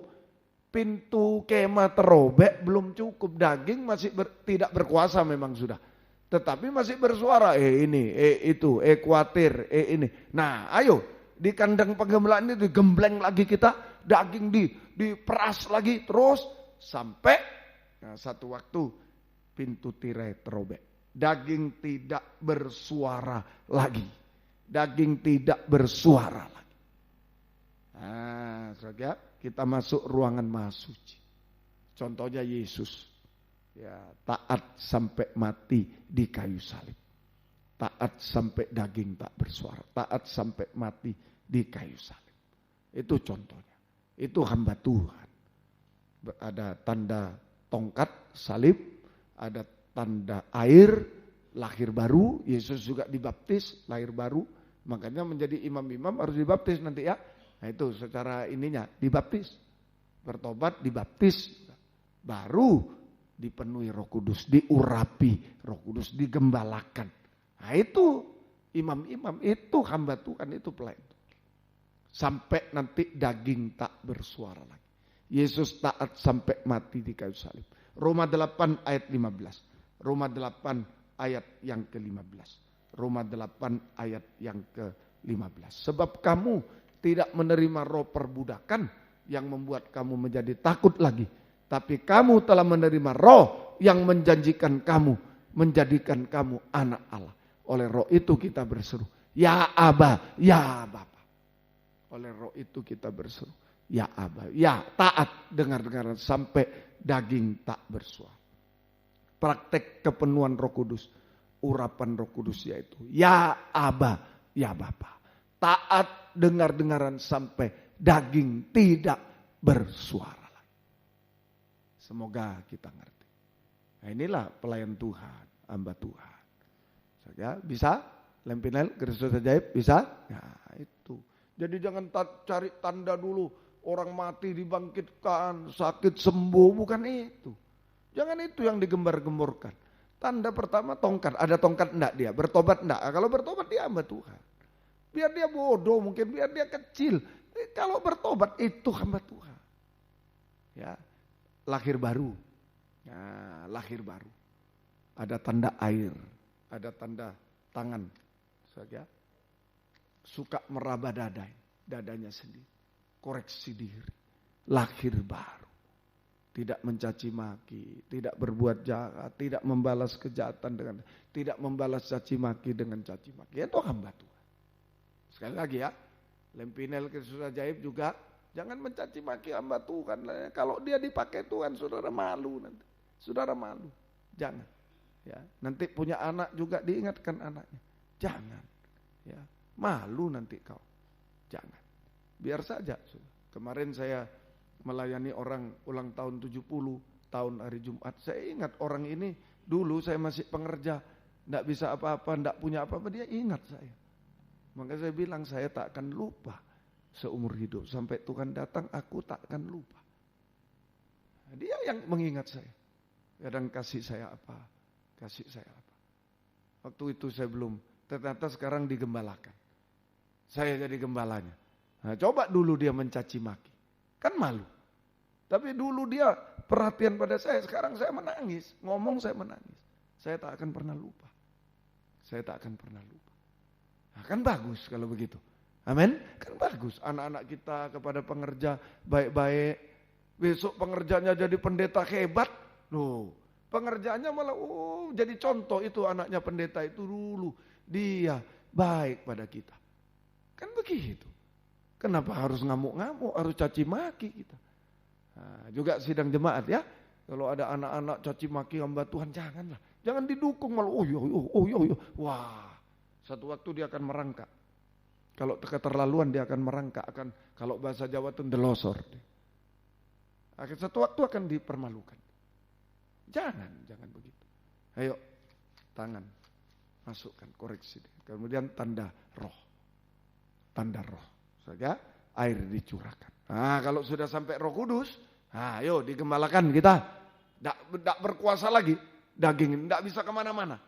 S2: pintu kemah terobek belum cukup, daging masih tidak berkuasa memang sudah, tetapi masih bersuara, ini, itu, khawatir, ini. Nah ayo di kandang penggembalaan ini digembleng lagi kita, daging diperas lagi terus sampai satu waktu pintu tirai terobek, daging tidak bersuara lagi. Daging tidak bersuara lagi. Nah, saudara, kita masuk ruangan maha suci. Contohnya Yesus. Ya, taat sampai mati di kayu salib. Taat sampai daging tak bersuara. Taat sampai mati di kayu salib. Itu contohnya. Itu hamba Tuhan. Ada tanda tongkat salib, ada tanda air, lahir baru. Yesus juga dibaptis, lahir baru. Makanya menjadi imam-imam harus dibaptis nanti ya. Nah itu secara ininya dibaptis. Bertobat dibaptis. Baru dipenuhi Roh Kudus, diurapi Roh Kudus, digembalakan. Nah itu imam-imam, itu hamba Tuhan, itu pelayan. Sampai nanti daging tak bersuara lagi. Yesus taat sampai mati di kayu salib. Roma 8 ayat 15. Roma 8 ayat yang ke-15. Roma 8 ayat yang ke-15. Sebab kamu tidak menerima roh perbudakan yang membuat kamu menjadi takut lagi. Tapi kamu telah menerima roh yang menjanjikan kamu, menjadikan kamu anak Allah. Oleh roh itu kita berseru, ya Aba, ya Bapa. Oleh roh itu kita berseru, ya Aba, ya taat, dengar-dengaran sampai daging tak bersuara. Praktek kepenuhan Roh Kudus. Urapan Roh Kudus yaitu ya Aba, ya Bapa. Taat dengar-dengaran sampai daging tidak bersuara lagi. Semoga kita ngerti. Nah inilah pelayan Tuhan, hamba Tuhan. Ya, bisa? Lempinel, Kristus ajaib, bisa? Nah itu. Jadi jangan cari tanda dulu. Orang mati dibangkitkan, sakit sembuh, bukan itu. Jangan itu yang digembar-gemborkan. Tanda pertama tongkat, ada tongkat enggak dia? Bertobat enggak? Kalau bertobat dia hamba Tuhan. Biar dia bodoh mungkin, biar dia kecil. Kalau bertobat itu hamba Tuhan. Ya, lahir baru. Nah, lahir baru. Ada tanda air, ada tanda tangan. Saja. Suka meraba dadanya sendiri. Koreksi diri. Lahir baru. Tidak mencaci maki, tidak berbuat jahat, tidak membalas kejahatan dengan, tidak membalas caci maki dengan caci maki. Itu hamba Tuhan. Sekali lagi ya, Lempinel Kristus ajaib juga, jangan mencaci maki hamba Tuhan. Kalau dia dipakai Tuhan, saudara malu nanti. Saudara malu, jangan. Ya, nanti punya anak juga diingatkan anaknya, jangan. Ya, malu nanti kau, jangan. Biar saja. Kemarin saya melayani orang ulang tahun 70 tahun hari Jumat. Saya ingat orang ini dulu saya masih pengerja, enggak bisa apa-apa, enggak punya apa-apa, dia ingat saya. Maka saya bilang saya tak akan lupa seumur hidup. Sampai Tuhan datang aku tak akan lupa. Dia yang mengingat saya. Kadang kasih saya apa. Kasih saya apa. Waktu itu saya belum. Ternyata sekarang digembalakan. Saya jadi gembalanya. Nah, coba dulu dia mencaci maki. Kan malu. Tapi dulu dia perhatian pada saya. Sekarang saya menangis. Ngomong saya menangis. Saya tak akan pernah lupa. Saya tak akan pernah lupa. Nah, kan bagus kalau begitu. Amin. Kan bagus. Anak-anak kita kepada pengerja baik-baik. Besok pengerjanya jadi pendeta hebat. Loh, pengerjaannya malah jadi contoh itu anaknya pendeta itu dulu. Dia baik pada kita. Kan begitu. Kenapa harus ngamuk-ngamuk, harus caci maki kita. Nah, juga sidang jemaat ya. Kalau ada anak-anak caci maki hamba Tuhan, janganlah. Jangan didukung malah, wah, satu waktu dia akan merangkak. Kalau keterlaluan dia akan merangkak, kalau bahasa Jawa itu ndelosor. Satu waktu akan dipermalukan. Jangan begitu. Ayo, tangan, masukkan, koreksi. Kemudian tanda roh. Saja air dicurahkan. Nah, kalau sudah sampai Roh Kudus, ayo digembalakan kita. Tidak berkuasa lagi. Daging tidak bisa kemana-mana.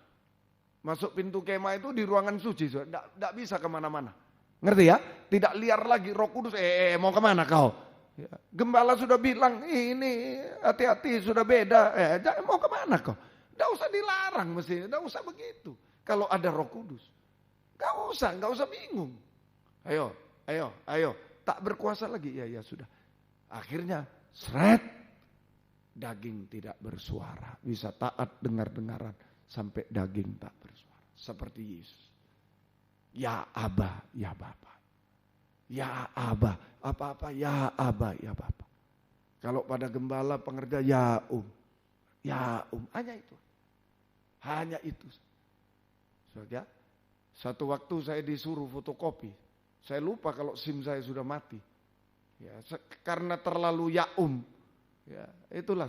S2: Masuk pintu kemah itu di ruangan suci. Tidak bisa kemana-mana. Ngerti ya? Tidak liar lagi Roh Kudus. Mau kemana kau? Ya. Gembala sudah bilang, ini hati-hati sudah beda. Jangan mau kemana kau? Tidak usah dilarang mesti. Tidak usah begitu. Kalau ada Roh Kudus. Nggak usah bingung. Ayo. Tak berkuasa lagi. Ya sudah. Akhirnya seret. Daging tidak bersuara. Bisa taat dengar-dengaran. Sampai daging tak bersuara. Seperti Yesus. Ya Aba, ya Bapa. Ya Aba. Apa-apa ya Aba, ya Bapa. Kalau pada gembala pengerja ya Ya Hanya itu. Hanya itu. Saudara, satu waktu saya disuruh fotokopi. Saya lupa kalau SIM saya sudah mati. Ya, karena terlalu ya, itulah.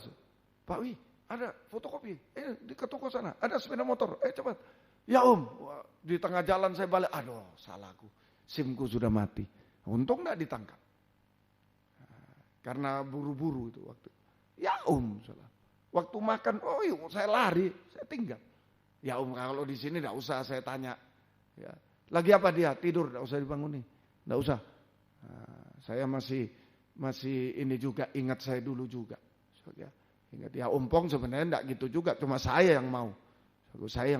S2: Pak Wi, ada fotokopi. Di ke toko sana, ada sepeda motor. Cepat. Ya di tengah jalan saya balik. Aduh, salahku. SIM-ku sudah mati. Untung enggak ditangkap. Karena buru-buru itu waktu. Ya salah. Waktu makan, saya lari, saya tinggal. Ya kalau di sini enggak usah saya tanya. Ya. Lagi apa dia? Tidur, enggak usah dibangunin. Enggak usah. Saya masih ini juga, ingat saya dulu juga. Ya, ingat ya Pong sebenarnya enggak gitu juga, cuma saya yang mau. Saya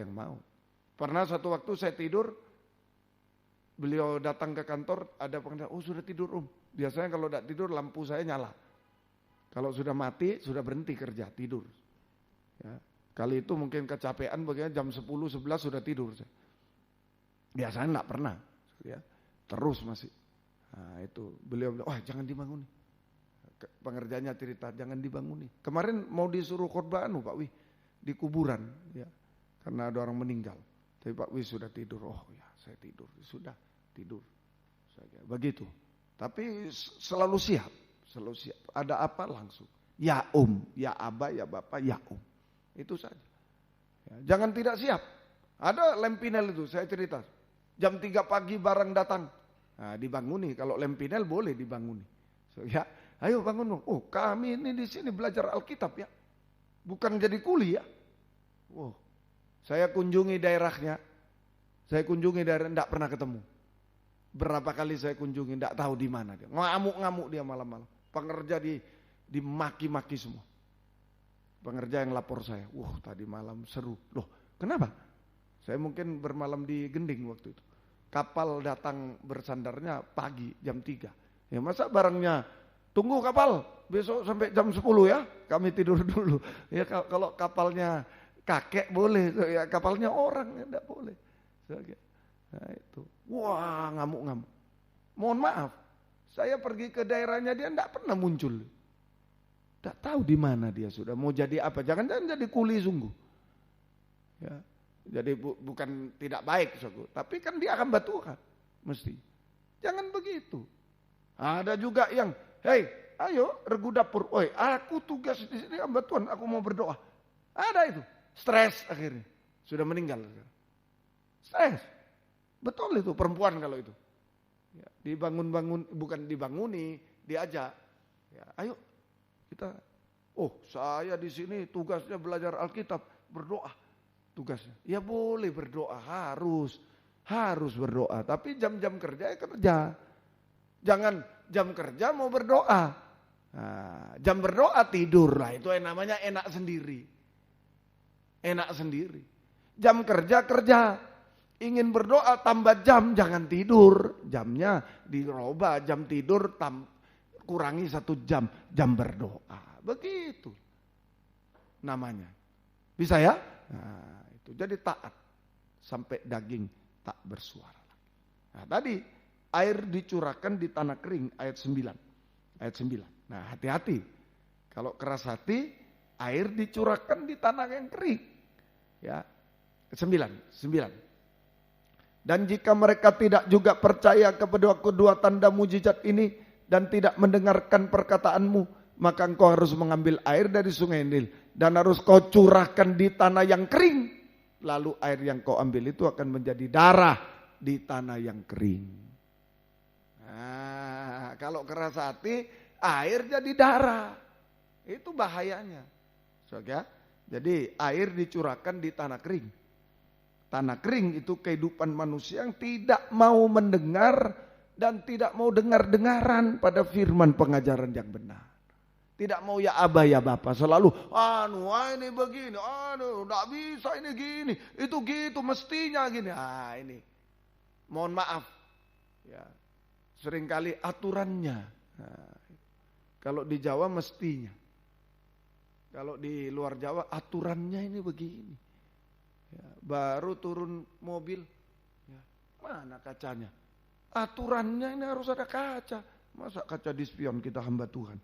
S2: yang mau. Pernah satu waktu saya tidur, beliau datang ke kantor, ada pengendara, sudah tidur Biasanya kalau enggak tidur lampu saya nyala. Kalau sudah mati, sudah berhenti kerja, tidur. Ya. Kali itu mungkin kecapean, bagaimana jam 10, 11 sudah tidur. Biasanya enggak pernah. Ya. Terus masih. Nah itu, beliau bilang, jangan dibanguni. Pengerjanya cerita, jangan dibanguni. Kemarin mau disuruh khotbah Pak Wi, di kuburan. Ya. Karena ada orang meninggal. Tapi Pak Wi sudah tidur, saya tidur. Sudah, tidur. Begitu. Tapi selalu siap. Ada apa langsung. Ya ya Aba, ya Bapak, ya Itu saja. Ya, jangan tidak siap. Ada lempinel itu, saya cerita. Jam 3 pagi barang datang. Nah, dibanguni. Kalau lempinel boleh dibanguni. Ya, ayo bangun. Kami ini di sini belajar Alkitab ya. Bukan jadi kuli ya. Saya kunjungi daerahnya. Enggak pernah ketemu. Berapa kali saya kunjungi, enggak tahu di mana dia. Ngamuk-ngamuk dia malam-malam. Pengerja dimaki-maki semua. Pengerja yang lapor saya. Tadi malam seru. Loh, kenapa? Saya mungkin bermalam di Gending waktu itu. Kapal datang bersandarnya pagi jam 3. Ya masa barangnya tunggu kapal besok sampai jam 10 ya. Kami tidur dulu. Ya kalau kapalnya kakek boleh, ya kapalnya orang ya enggak boleh. Nah itu. Ngamuk-ngamuk. Mohon maaf. Saya pergi ke daerahnya dia enggak pernah muncul. Enggak tahu di mana dia sudah mau jadi apa. Jangan-jangan jadi kuli sungguh. Ya. Jadi bukan tidak baik, tapi kan dia hamba Tuhan, mesti. Jangan begitu. Ada juga yang, ayo regu dapur, aku tugas di sini hamba Tuhan, aku mau berdoa. Ada itu, stres akhirnya, sudah meninggal. Stres. Betul itu perempuan kalau itu. Ya, dibangun-bangun, bukan dibanguni, diajak. Ya, ayo kita. Oh, saya di sini tugasnya belajar Alkitab, berdoa tugasnya. Ya boleh berdoa, harus berdoa. Tapi jam-jam kerja ya kerja. Jangan jam kerja mau berdoa. Nah, jam berdoa tidur lah, itu yang namanya enak sendiri. Enak sendiri. Jam kerja kerja. Ingin berdoa tambah jam, jangan tidur. Jamnya dirubah, jam tidur kurangi 1 jam, jam berdoa. Begitu namanya. Bisa ya? Nah, itu jadi taat sampai daging tak bersuara. Nah, tadi air dicurahkan di tanah kering, ayat 9. Ayat 9. Nah, hati-hati. Kalau keras hati, air dicurahkan di tanah yang kering. Ya. 9. Dan jika mereka tidak juga percaya kepada kedua tanda mujizat ini dan tidak mendengarkan perkataanmu, maka engkau harus mengambil air dari sungai Nil dan harus kau curahkan di tanah yang kering. Lalu air yang kau ambil itu akan menjadi darah di tanah yang kering. Nah, kalau keras hati, air jadi darah. Itu bahayanya. Jadi air dicurahkan di tanah kering. Tanah kering itu kehidupan manusia yang tidak mau mendengar dan tidak mau dengar-dengaran pada firman pengajaran yang benar. Tidak mau ya abah ya bapak, selalu ini begini, enggak bisa ini gini, itu gitu mestinya gini. Ini mohon maaf ya, seringkali aturannya. Kalau di Jawa mestinya, kalau di luar Jawa aturannya ini begini. Ya, baru turun mobil, ya, mana kacanya? Aturannya ini harus ada kaca. Masa kaca di spion kita hamba Tuhan?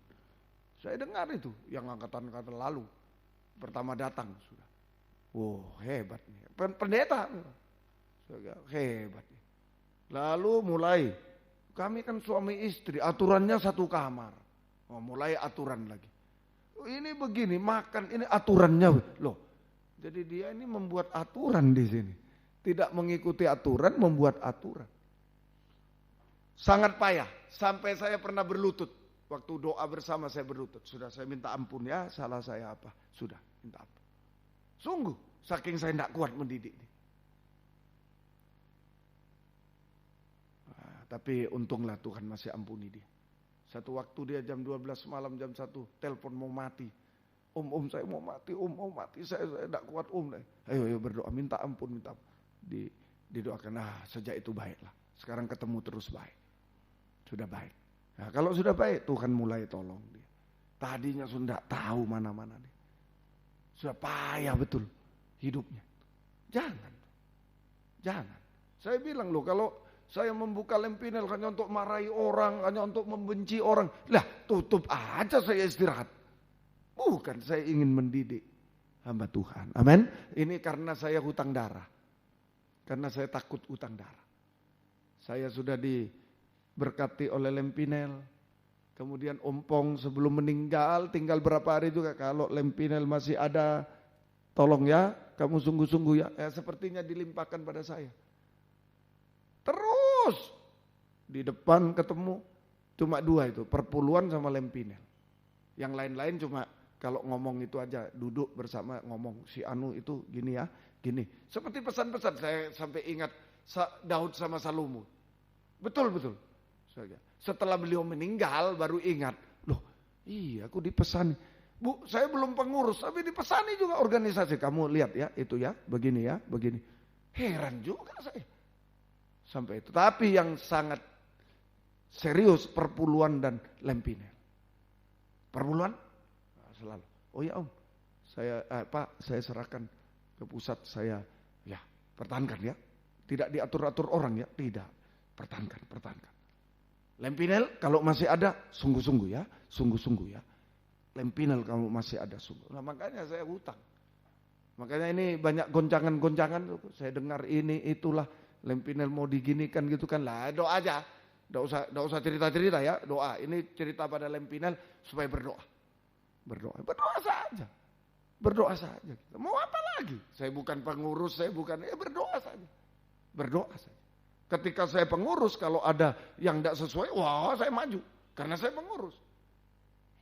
S2: Saya dengar itu yang angkatan-angkatan lalu pertama datang sudah. Hebat nih. Pendeta. Hebat nih. Lalu mulai, kami kan suami istri, aturannya 1 kamar. Mulai aturan lagi. Ini begini, makan ini aturannya. Loh. Jadi dia ini membuat aturan di sini. Tidak mengikuti aturan, membuat aturan. Sangat payah. Sampai saya pernah berlutut. Waktu doa bersama saya berlutut. Sudah saya minta ampun ya, salah saya apa. Sudah, minta ampun. Sungguh, saking saya tidak kuat mendidik. Tapi untunglah Tuhan masih ampuni dia. Satu waktu dia jam 12 malam, jam 1, telepon mau mati. Om saya mau mati, om mati, saya tidak kuat om. Ayo berdoa, minta ampun. Didoakan, sejak itu baiklah. Sekarang ketemu terus baik. Sudah baik. Nah, kalau sudah baik, Tuhan mulai tolong dia. Tadinya sudah tahu mana-mana dia. Sudah payah betul hidupnya. Jangan. Saya bilang loh, kalau saya membuka Lempinel hanya untuk marahi orang, hanya untuk membenci orang. Lah, tutup aja saya istirahat. Bukan saya ingin mendidik hamba Tuhan. Amin. Ini karena saya hutang darah. Karena saya takut hutang darah. Saya sudah diberkati oleh Lempinel. Kemudian Ompong sebelum meninggal, tinggal berapa hari juga. Kalau Lempinel masih ada, tolong ya, kamu sungguh-sungguh ya. Sepertinya dilimpahkan pada saya. Terus di depan ketemu cuma 2 itu, Perpuluhan sama Lempinel. Yang lain-lain cuma kalau ngomong itu aja, duduk bersama ngomong, si Anu itu gini ya, gini. Seperti pesan-pesan, saya sampai ingat Daud sama Salomo. Betul. Setelah beliau meninggal baru ingat, loh iya aku dipesani. Bu, saya belum pengurus, tapi dipesani juga organisasi. Kamu lihat ya, itu ya, begini. Heran juga saya. Sampai itu. Tapi yang sangat serius Perpuluhan dan Lempinel. Perpuluhan? Selalu. Oh ya om, Pak, saya serahkan ke pusat, saya ya pertahankan ya. Tidak diatur-atur orang ya, tidak. Pertahankan. Lempinel kalau masih ada, sungguh-sungguh ya. Lempinel kalau masih ada, sungguh. Nah makanya saya hutang. Makanya ini banyak goncangan-goncangan, saya dengar ini itulah, Lempinel mau diginikan gitu kan, lah doa aja. Tidak usah cerita-cerita ya, doa. Ini cerita pada Lempinel supaya berdoa saja. Berdoa saja. Mau apa lagi? Saya bukan pengurus, saya bukan, berdoa saja. Ketika saya pengurus, kalau ada yang tidak sesuai, wah saya maju. Karena saya pengurus.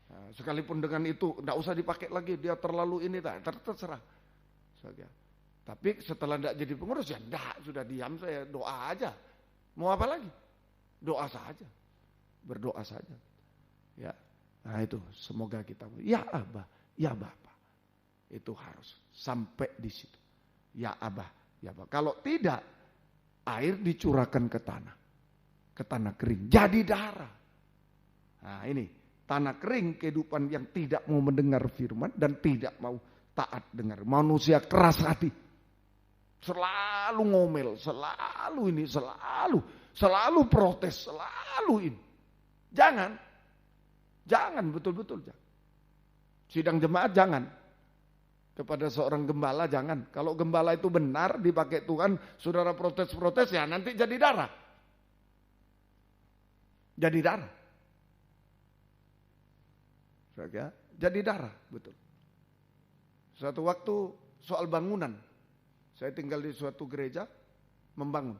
S2: Nah, sekalipun dengan itu, tidak usah dipakai lagi, dia terlalu ini, terserah. Tapi setelah tidak jadi pengurus, ya tidak, sudah diam saya, doa aja. Mau apa lagi? Doa saja. Berdoa saja. Ya, nah itu, semoga kita, ya Abah, ya Bapak. Itu harus sampai di situ. Ya Abah, ya Bapak. Kalau tidak, air dicurahkan ke tanah kering, jadi darah. Nah ini, tanah kering kehidupan yang tidak mau mendengar firman dan tidak mau taat dengar. Manusia keras hati, selalu ngomel, selalu ini, selalu protes, selalu ini. Jangan betul-betul jangan. Sidang jemaat jangan. Kepada seorang gembala jangan. Kalau gembala itu benar dipakai Tuhan, saudara protes-protes ya nanti jadi darah. Jadi darah. Jadi darah, betul. Suatu waktu soal bangunan. Saya tinggal di suatu gereja, membangun.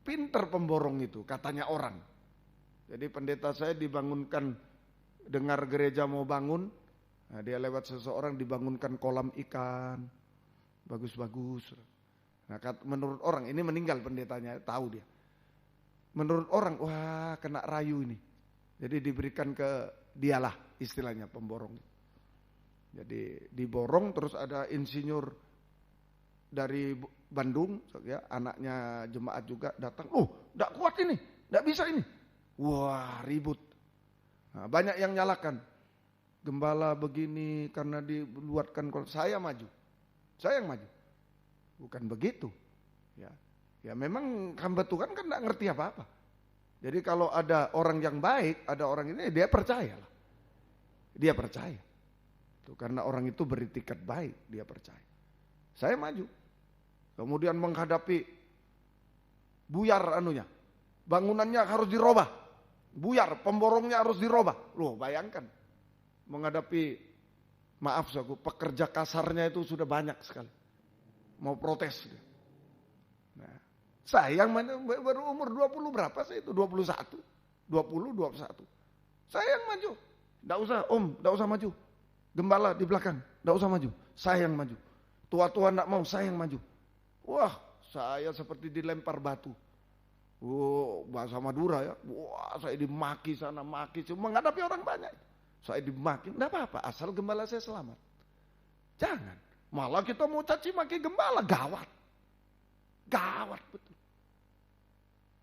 S2: Pinter pemborong itu, katanya orang. Jadi pendeta saya dibangunkan, dengar gereja mau bangun, nah dia lewat seseorang dibangunkan kolam ikan, bagus-bagus. Nah menurut orang, ini meninggal pendetanya, tahu dia. Menurut orang, wah kena rayu ini. Jadi diberikan ke dialah istilahnya pemborong. Jadi diborong terus ada insinyur dari Bandung, ya, anaknya jemaat juga datang. Enggak kuat ini, enggak bisa ini. Wah ribut. Nah, banyak yang nyalakan. Gembala begini karena dibuatkan, saya maju. Saya yang maju. Bukan begitu. Ya memang hamba Tuhan kan enggak ngerti apa-apa. Jadi kalau ada orang yang baik, ada orang ini, dia percayalah. Dia percaya. Tuh, karena orang itu beritikat baik, dia percaya. Saya maju. Kemudian menghadapi buyar anunya. Bangunannya harus dirobah. Buyar, pemborongnya harus dirobah. Loh, bayangkan. Menghadapi, maaf aku, pekerja kasarnya itu sudah banyak sekali. Mau protes. Nah, saya yang baru umur 20 berapa sih itu? 21. 21. Saya yang maju. Enggak usah, Om, enggak usah maju. Gembala di belakang, enggak usah maju. Saya yang maju. Tua-tua enggak mau, saya yang maju. Wah, saya seperti dilempar batu. Bahasa Madura ya. Wah, saya dimaki sana, maki. Menghadapi orang banyak. Saya dimaki, enggak apa-apa, asal gembala saya selamat. Jangan. Malah kita mau caci maki gembala, gawat. Gawat betul.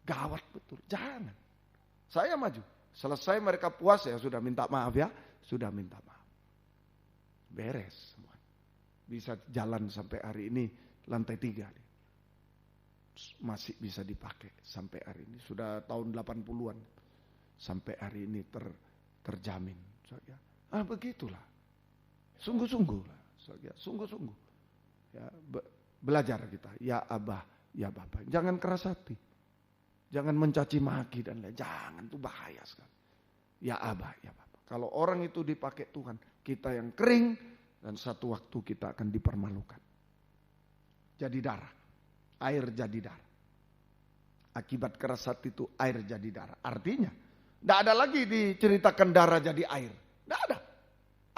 S2: Gawat betul, jangan. Saya maju. Selesai mereka puas ya sudah minta maaf ya. Sudah minta maaf. Beres semua. Bisa jalan sampai hari ini lantai 3. Masih bisa dipakai sampai hari ini. Sudah tahun 80-an. Sampai hari ini terjamin. Begitulah. Sungguh-sungguh lah. Sungguh-sungguh. Ya, belajar kita. Ya Abah, ya Bapak. Jangan keras hati. Jangan mencaci maki dan lain. Jangan, itu bahaya sekali. Ya Abah, ya Bapak. Kalau orang itu dipakai Tuhan, kita yang kering dan satu waktu kita akan dipermalukan. Jadi darah. Air jadi darah. Akibat keras hati itu air jadi darah. Artinya, tidak ada lagi diceritakan darah jadi air. Tidak ada.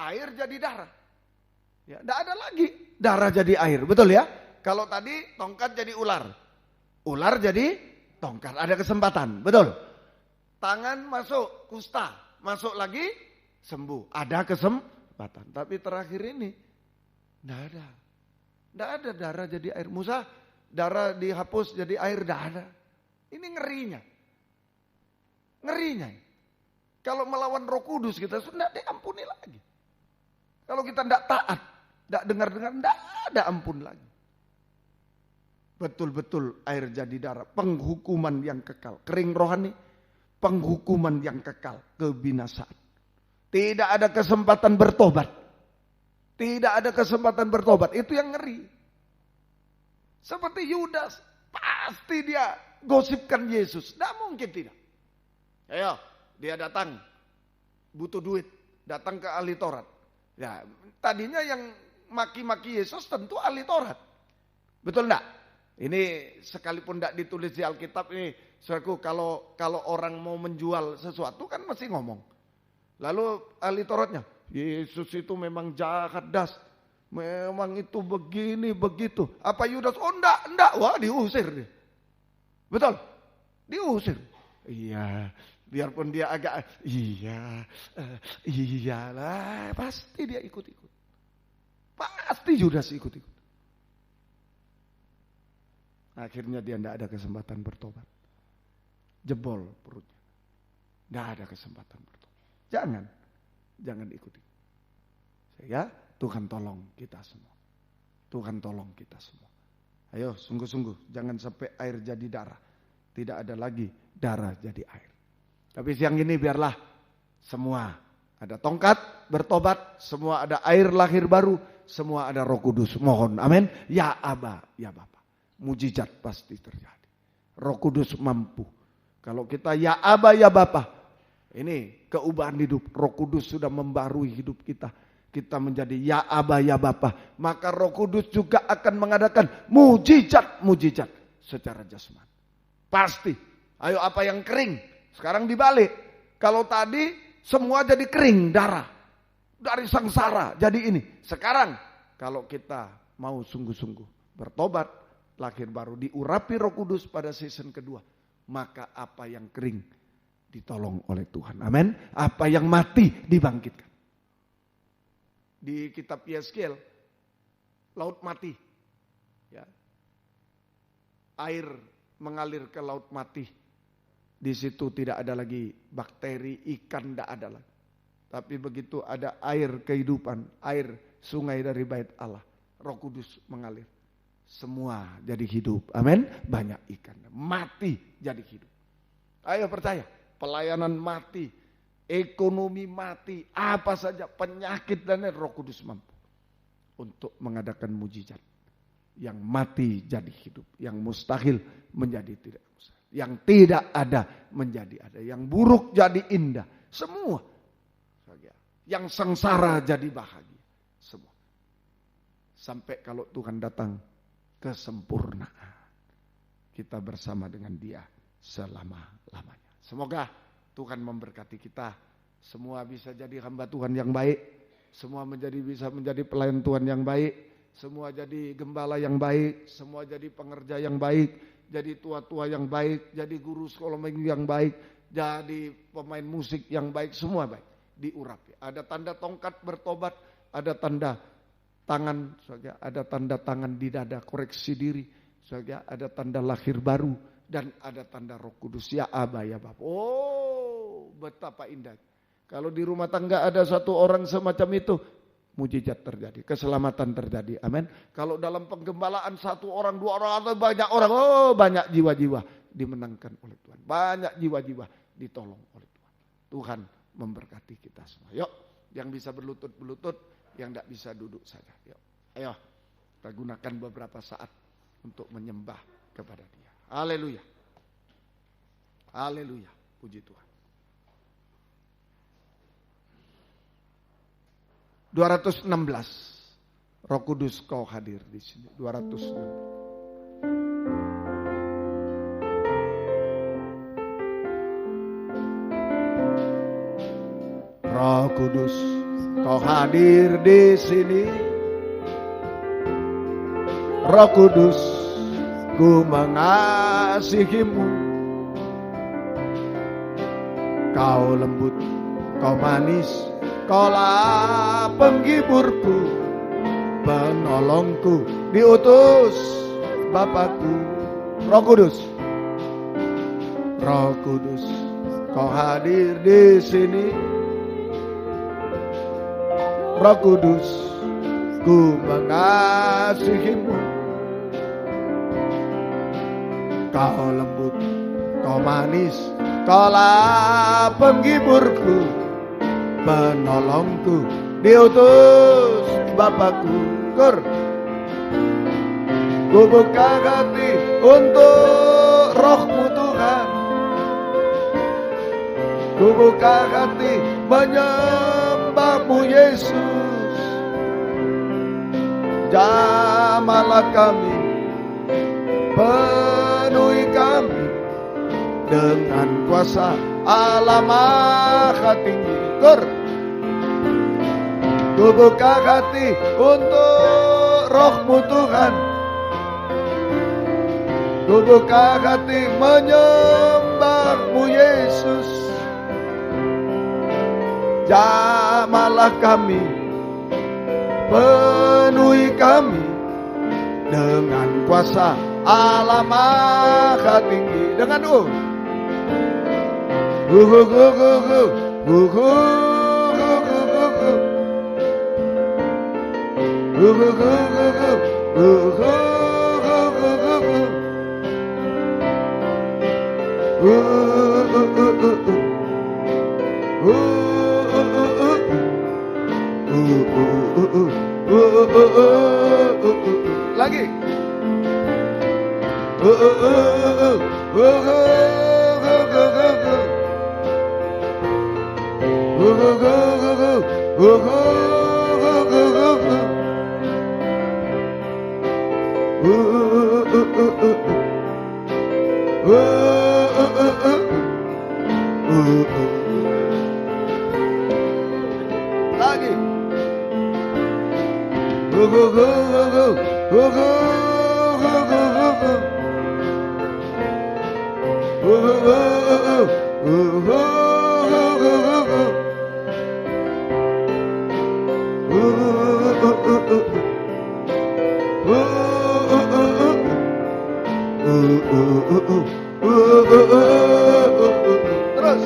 S2: Air jadi darah. Ya, tidak ada lagi darah jadi air. Betul ya? Kalau tadi tongkat jadi ular. Ular jadi tongkat. Ada kesempatan. Betul. Tangan masuk kusta. Masuk lagi sembuh. Ada kesempatan. Tapi terakhir ini tidak ada. Tidak ada darah jadi air. Musa, darah dihapus jadi air, tidak ada. Ini ngerinya. Ngerinya. Kalau melawan Roh Kudus kita sudah diampuni lagi. Kalau kita tidak taat, tidak dengar-dengar, tidak ada ampun lagi. Betul-betul air jadi darah. Penghukuman yang kekal. Kering rohani, penghukuman yang kekal. Kebinasaan. Tidak ada kesempatan bertobat. Tidak ada kesempatan bertobat. Itu yang ngeri. Seperti Yudas. Pasti dia gosipkan Yesus. Tidak mungkin tidak. Ayo, dia datang. Butuh duit. Datang ke ahli Taurat. Ya, tadinya yang maki-maki Yesus tentu ahli Taurat. Betul enggak? Ini sekalipun tidak ditulis di Alkitab ini, saudaraku, kalau orang mau menjual sesuatu kan mesti ngomong. Lalu ahli Tauratnya, Yesus itu memang jahat das, memang itu begini begitu. Apa Yudas? Oh enggak, wah diusir dia. Betul, diusir. Iya, biarpun dia agak iyalah, pasti dia ikut-ikut. Pasti Yudas ikut-ikut. Akhirnya dia tidak ada kesempatan bertobat. Jebol perutnya. Tidak ada kesempatan bertobat. Jangan ikuti. Ya, Tuhan tolong kita semua. Tuhan tolong kita semua. Ayo sungguh-sungguh jangan sampai air jadi darah. Tidak ada lagi darah jadi air. Tapi siang ini biarlah semua ada tongkat bertobat, semua ada air lahir baru, semua ada Roh Kudus. Mohon, amin. Ya Aba, ya Bapa. Mujizat pasti terjadi. Roh Kudus mampu. Kalau kita ya Aba ya Bapa, ini keubahan hidup. Roh Kudus sudah membarui hidup kita. Kita menjadi ya Aba ya Bapa. Maka Roh Kudus juga akan mengadakan mujizat secara jasmani. Pasti. Ayo apa yang kering, sekarang dibalik. Kalau tadi semua jadi kering, darah. Dari sengsara jadi ini. Sekarang kalau kita mau sungguh-sungguh bertobat, lahir baru, diurapi Roh Kudus pada season kedua, maka apa yang kering ditolong oleh Tuhan. Amin. Apa yang mati dibangkitkan. Di kitab Yeskiel, laut mati. Ya. Air mengalir ke laut mati. Di situ tidak ada lagi bakteri, ikan tidak ada lagi. Tapi begitu ada air kehidupan, air sungai dari bait Allah, Roh Kudus mengalir. Semua jadi hidup. Amin. Banyak ikan. Mati jadi hidup. Ayo percaya. Pelayanan mati. Ekonomi mati. Apa saja. Penyakit dan Roh Kudus mampu. Untuk mengadakan mujizat. Yang mati jadi hidup. Yang mustahil menjadi tidak mustahil. Yang tidak ada menjadi ada. Yang buruk jadi indah. Semua. Yang sengsara jadi bahagia. Semua. Sampai kalau Tuhan datang, kesempurnaan. Kita bersama dengan Dia selama-lamanya. Semoga Tuhan memberkati kita. Semua bisa jadi hamba Tuhan yang baik. Semua bisa menjadi pelayan Tuhan yang baik. Semua jadi gembala yang baik. Semua jadi pengerja yang baik. Jadi tua-tua yang baik. Jadi guru sekolah minggu yang baik. Jadi pemain musik yang baik. Semua baik. Diurapi. Ada tanda tongkat bertobat. Ada tanda tangan, ada tanda tangan di dada, koreksi diri, ada tanda lahir baru, dan ada tanda Roh Kudus. Ya Aba ya Bapa. Oh, betapa indah. Kalau di rumah tangga ada satu orang semacam itu, mujizat terjadi, keselamatan terjadi. Amin. Kalau dalam penggembalaan satu orang, dua orang, atau banyak orang, oh banyak jiwa-jiwa dimenangkan oleh Tuhan. Banyak jiwa-jiwa ditolong oleh Tuhan. Tuhan memberkati kita semua. Yuk, yang bisa berlutut-berlutut, yang tidak bisa duduk saja. Yuk. Ayo, kita gunakan beberapa saat untuk menyembah kepada Dia. Haleluya. Haleluya. Puji Tuhan. 216. Roh Kudus Kau hadir di sini. 216. Roh Kudus Kau hadir di sini. Roh Kudus, ku mengasihimu. Kau lembut, kau manis, kaulah penghiburku, penolongku, diutus Bapakku. Roh Kudus, Roh Kudus, Kau hadir di sini. Roh Kudus, ku mengasihimu. Kau lembut, kau manis, kaulah penghiburku, penolongku, diutus Bapakku. Kur, ku buka hati untuk Roh-Mu Tuhan. Ku buka hati menyembah-Mu Yesus. Jamahlah kami penuhi kami dengan kuasa Allah Maha Tinggi. Ku buka hati untuk Roh-Mu Tuhan. Ku buka hati menyembah-Mu Yesus. Jamahlah kami, penuhi kami dengan kuasa Allah Maha Tinggi. Dengan lagi. Lagi. Terus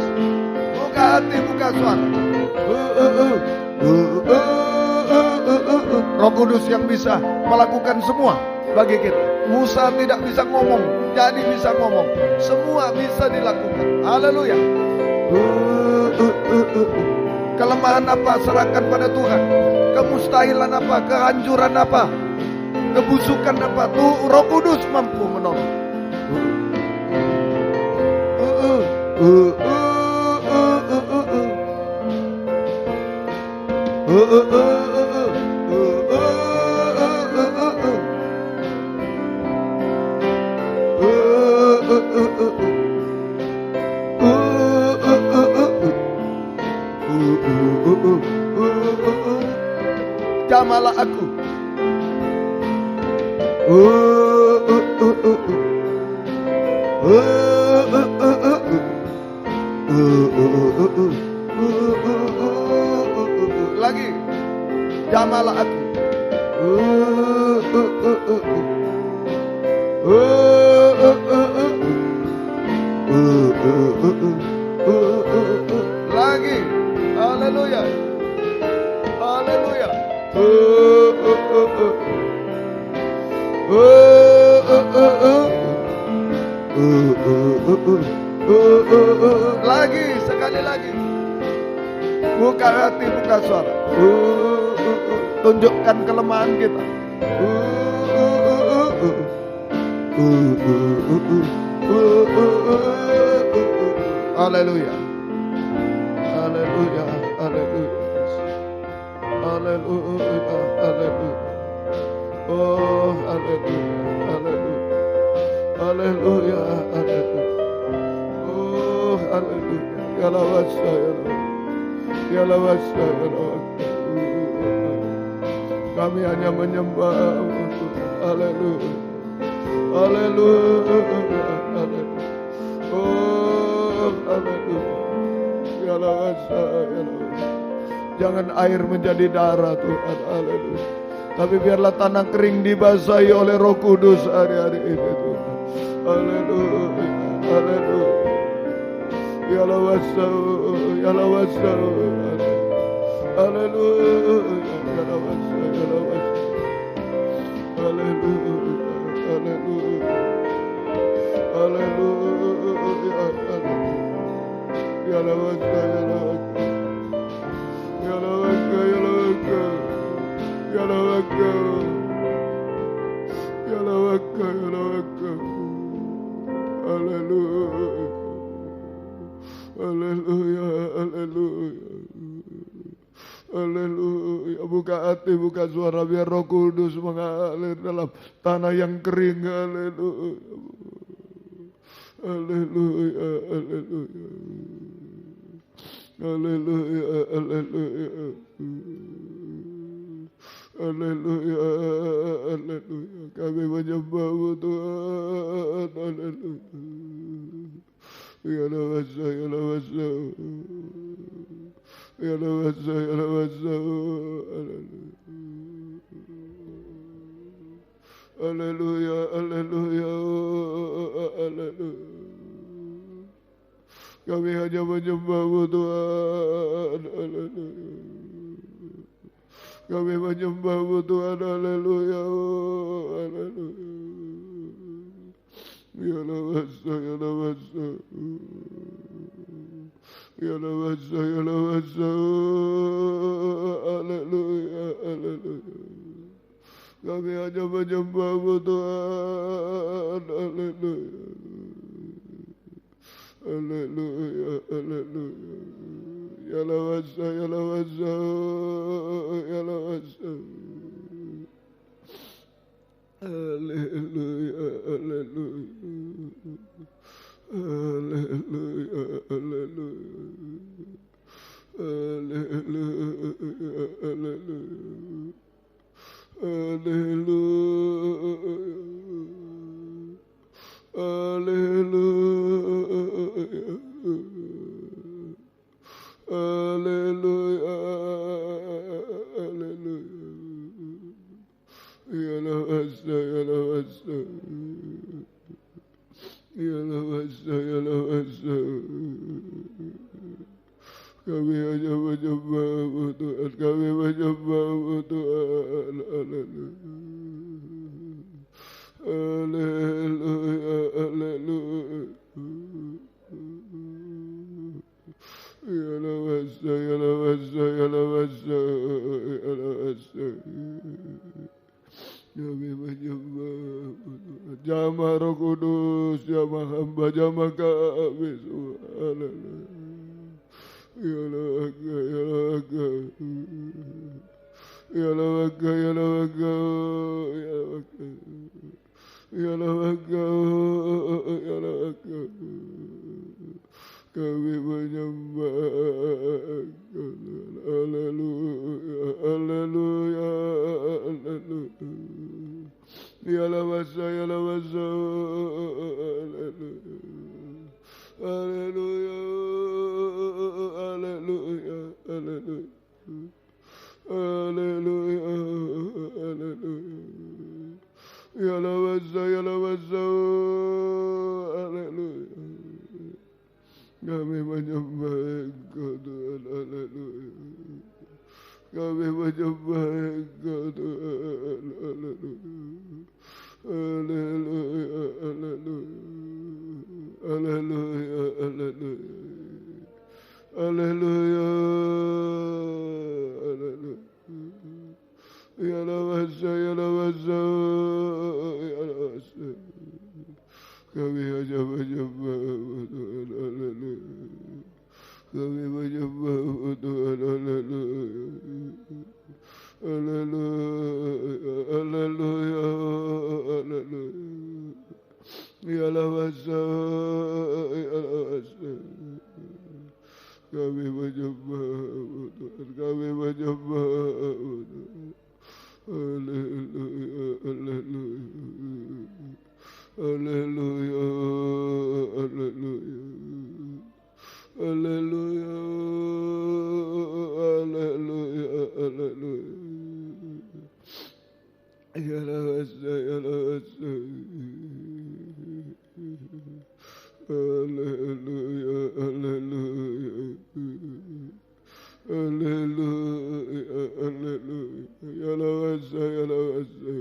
S2: buka hati, buka suara. Roh Kudus yang bisa melakukan semua bagi kita. Musa tidak bisa ngomong, jadi bisa ngomong. Semua bisa dilakukan. Haleluya. Kelemahan apa serahkan pada Tuhan. Kemustahilan apa, kehancuran apa, kebusukan apa, tuh Roh Kudus mampu menolong. Jamahlah aku. Lagi. Jamahlah aku. Lagi. Haleluya. Haleluya. Lagi, sekali lagi. Buka hati, buka suara. Tunjukkan kelemahan kita. Haleluya. Haleluya. Haleluya. Haleluya. Haleluya. Oh, haleluya. Haleluya. Haleluya. Haleluya. Oh, haleluya. Ya lawasa, ya lawasa. Ya lawasa, ya lawasa. Kami hanya menyembah. Haleluya. Haleluya. Haleluya. Oh, haleluya. Ya lawasa, ya lawasa. Jangan air menjadi darah Tuhan. Haleluya. Tapi biarlah tanah kering dibasahi oleh Roh Kudus hari-hari ini Tuhan. Haleluya. Haleluya. Ya lawasa, ya lawasa. Haleluya. Ya lawasa, ya lawasa. Haleluya. Haleluya. Haleluya. Ya lawasa, ya lawasa. Ya lawasa, ya lawasa. Ya lawasa. Ya lawasa, ya lawasa. Haleluya. Haleluya. Haleluya. Haleluya. Buka hati. hati, buka suara biar Roh Kudus mengalir dalam tanah yang kering. Haleluya. Haleluya, haleluya. Haleluya, haleluya. Haleluya, haleluya. Kami menyembah-Mu Tuhan. Haleluya. Ya lawasa, ya lawasa. Ya lawasa, ya lawasa. Haleluya, haleluya, haleluya. Kami hanya menyembah-Mu Tuhan. Haleluya. Kami menyembah-Mu Tuhan. Haleluya, haleluya. Ya lawasa, ya lawasa. Ya lawasa, ya lawasa. Haleluya, haleluya. Kami hanya menyembah-Mu Tuhan. Haleluya. Haleluya, haleluya. Ya lawasa, ya lawasa. Ya lawasa. Haleluya, haleluya. Haleluya, haleluya. Haleluya, haleluya. Haleluya. Haleluya. Haleluya. Haleluya. Ya lawasa, ya lawasa. Ya lawasa, ya lawasa. Kami hanya menyembah-Mu Tuhan. Kami menyembah-Mu Tuhan. Haleluya. Haleluya, haleluya. Ya lawasa, ya lawasa, ya lawasa, ya lawasa. Kami menyembah-Mu Tuhan. Jamah Roh Kudus, jamah hamba, jamah kami semua. Haleluya. Ya lawaka, ya lawaka. Ya lawaka, ya lawaka, ya lawaka. Ya lawaka, ya lawaka. Kami menyembah. Haleluya, haleluya, haleluya. Ya lawasa, ya lawasa. Haleluya. Haleluya, haleluya, haleluya. Haleluya, haleluya. Ya lawasa, ya lawasa. Haleluya. Kami menyembah Engkau Tuhan. Haleluya. Kami menyembah Engkau Tuhan. Haleluya. Haleluya, haleluya. Haleluya, haleluya. Haleluya, haleluya. Ya lawasa, ya lawasa, ya lawasa. Kami hanya menyembah-Mu Tuhan. Haleluya. Kami menyembah-Mu Tuhan. Haleluya. Haleluya, haleluya, haleluya. Ya lawasa, ya lawasa. Kami menyembah-Mu Tuhan. Kami menyembah-Mu Tuhan. Haleluya, haleluya. Haleluya, haleluya. Haleluya, haleluya, haleluya. Ya lawasa, ya lawasa. Haleluya, haleluya. Haleluya, haleluya. Ya lawasa, ya lawasa.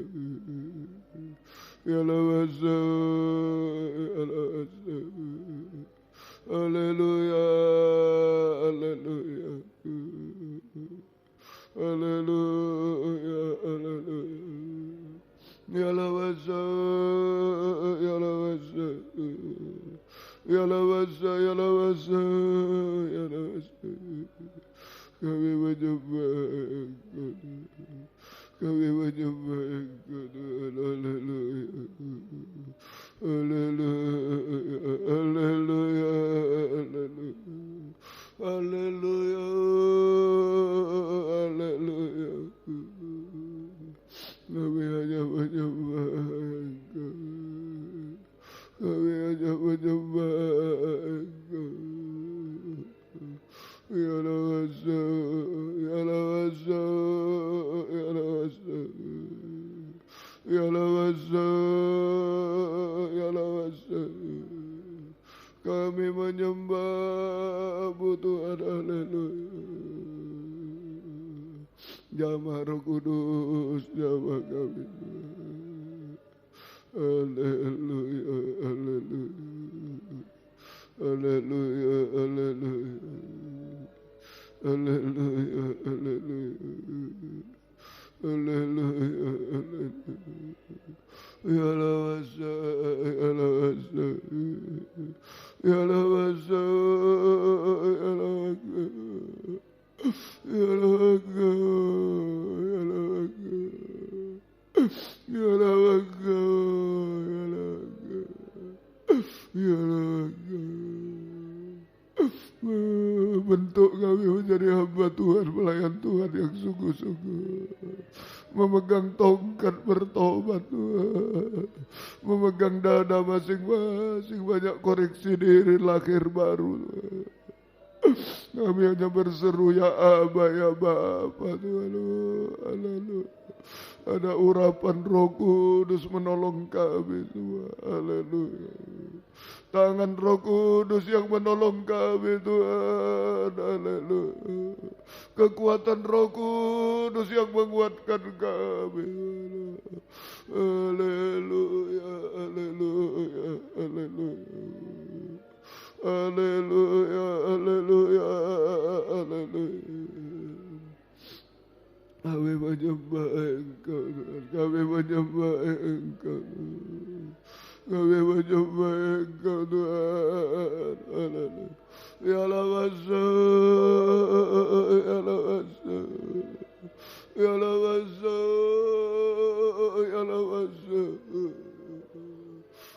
S2: Ya lawasa, ya lawasa. Haleluya, haleluya. Haleluya, haleluya. Ya lawasa, ya lawasa. Ya lawasa, ya lawasa, ya lawasa. Kami menyembah Engkau. Kami menyembah Engkau Tuhan. Haleluya. Haleluya. Haleluya. Haleluya. Haleluya. Kami hanya menyembah Engkau. Kami hanya menyembah Engkau. Ya Lawasa, Ya Lawasa, Ya Lawasa, Ya Lawasa, Ya Lawasa. Kami menyembah-Mu Tuhan. Haleluya. Jamah Roh Kudus, jamah kami. Haleluya, haleluya. Haleluya, haleluya. Haleluya, haleluya. Haleluya, haleluya. Ya Lawasa, Ya Lawasa. Ya Lawasa, Ya Lawasa. Ya Lawasa, Ya Lawasa. Ya Lawasa, Ya Lawasa. Ya Lawasa. Bentuk kami menjadi hamba Tuhan, pelayan Tuhan yang sungguh-sungguh. Memegang tongkat bertobat Tuhan. Memegang dada masing-masing, banyak koreksi diri, lahir baru Tuhan. Kami hanya berseru ya Aba, ya Bapa Tuhan. Haleluya. Ada urapan Roh Kudus menolong kami Tuhan. Haleluya. Tangan Roh Kudus yang menolong kami Tuhan. Haleluya. Kekuatan Roh Kudus yang menguatkan kami. Haleluya. Haleluya. Haleluya. Haleluya. Haleluya. Haleluya. Kami menyembah Engkau Tuhan. Kami menyembah Engkau. Kami menyembah Engkau Tuhan. Haleluya. Ya Lawasa, Ya Lawasa. Ya Lawasa, Ya Lawasa.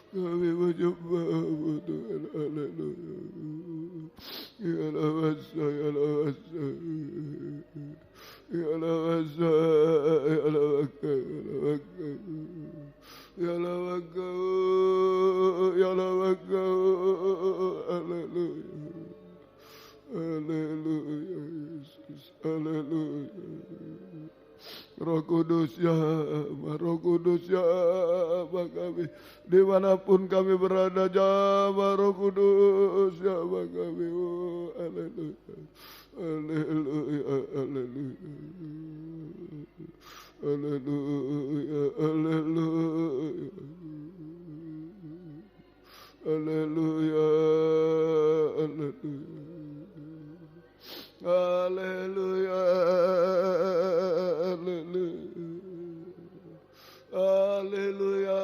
S2: Kami menyembah-Mu Tuhan. Haleluya. Ya Lawasa, Ya Lawasa. Ya Lawasa, Ya Lawasa, Ya Lawasa. Ya Lawasa, haleluya. Haleluya Yesus, haleluya. Roh Kudus ya, Roh Kudus ya, kami dimanapun kami berada, jamah Roh Kudus ya, kami. Oh, haleluya. Haleluya, haleluya. Haleluya, haleluya. Haleluya, haleluya. Haleluya, haleluya. Haleluya,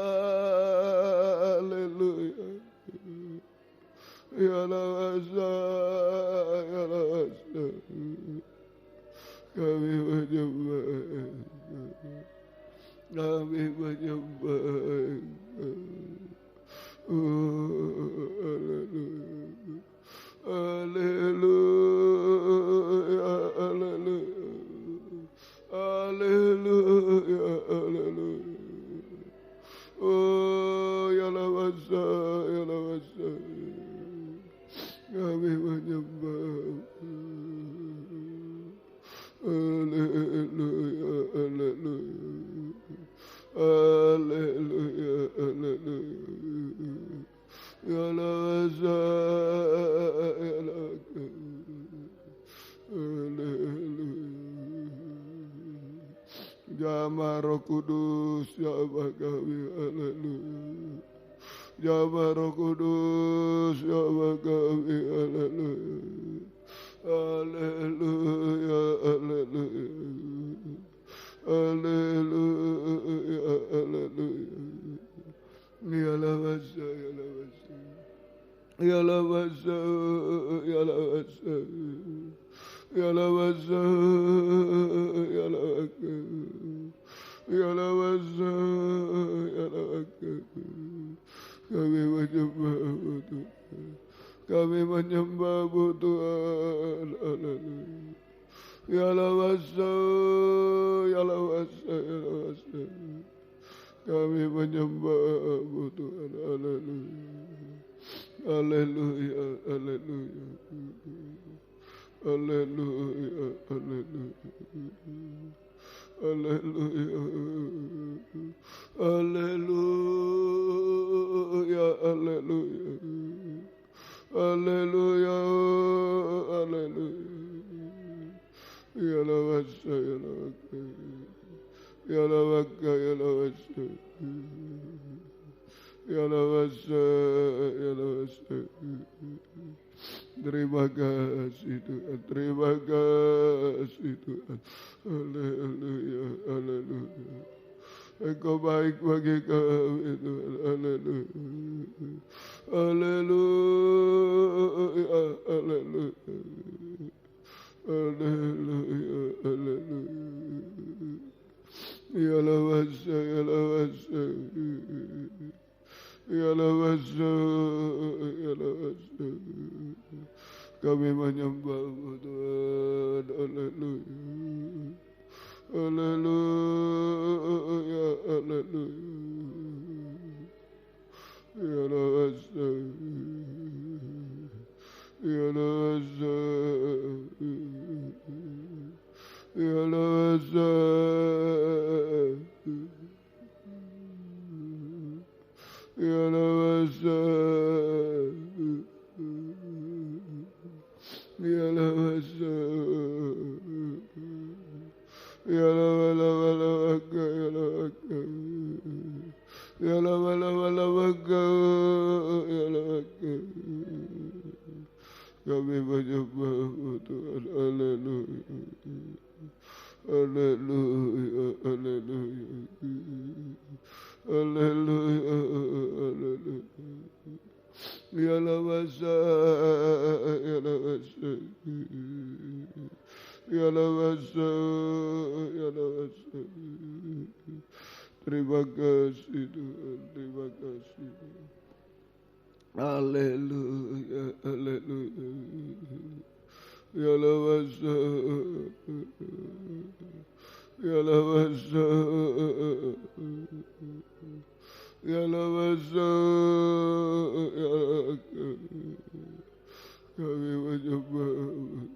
S2: haleluya. Ya Lawasa, Ya Lawasa. Kami menyembah, kami menyembah. Haleluya. Haleluya, haleluya. Haleluya, haleluya. Oh, Ya Lawasa, Ya Lawasa. Kami menyembah. Haleluya, haleluya. Haleluya, haleluya. Ya Lawasa, Ya Lawasa. Haleluya. Jamah Roh Kudus, jamah kami. Haleluya. Jamah Roh Kudus, jamah kami. Haleluya. Haleluya, haleluya. Haleluya, haleluya. Ya Lawasa, Ya Lawasa. Ya Lawasa, Ya Lawasa. Ya Lawasa, Ya Lawasa. Ya lawasa, ya lawaka. Kami menyembahmu Tuhan. Kami menyembahmu Tuhan. Haleluya. Ya lawasa, ya lawasa, ya lawasa. Kami menyembahmu Tuhan. Haleluya. Haleluya, haleluya. Haleluya, haleluya. Haleluya. Haleluya, haleluya. Haleluya, haleluya. Ya lawasa, ya lawaka. Ya lawaka, ya lawasa. Ya lawasa, ya lawasa. Terima kasih Tuhan, terima kasih Tuhan. Haleluya, haleluya. Engkau baik bagi kami Tuhan. Haleluya. Haleluya, haleluya. Haleluya, haleluya. Ya lawasa, ya lawasa. Ya lawasa, ya lawasa. Kami menyembahmu Tuhan. Haleluya. Haleluya, haleluya. Ya lawasa. Ya lawasa. Ya lawasa. Ya lawasa. Ya lawasa. Ya lawaka, ya lawaka. Ya lawaka, ya lawaka. Kami menyembahmu Tuhan. Haleluya. Haleluya, haleluya. Haleluya, haleluya. Ya lawasa, ya lawasa. Ya lawasa, ya lawasa. Terima kasih Tuhan, terima kasih. Haleluya, haleluya. Ya lawasa, ya lawasa. Ya lawasa, ya lawaka. Kami menyembahmu,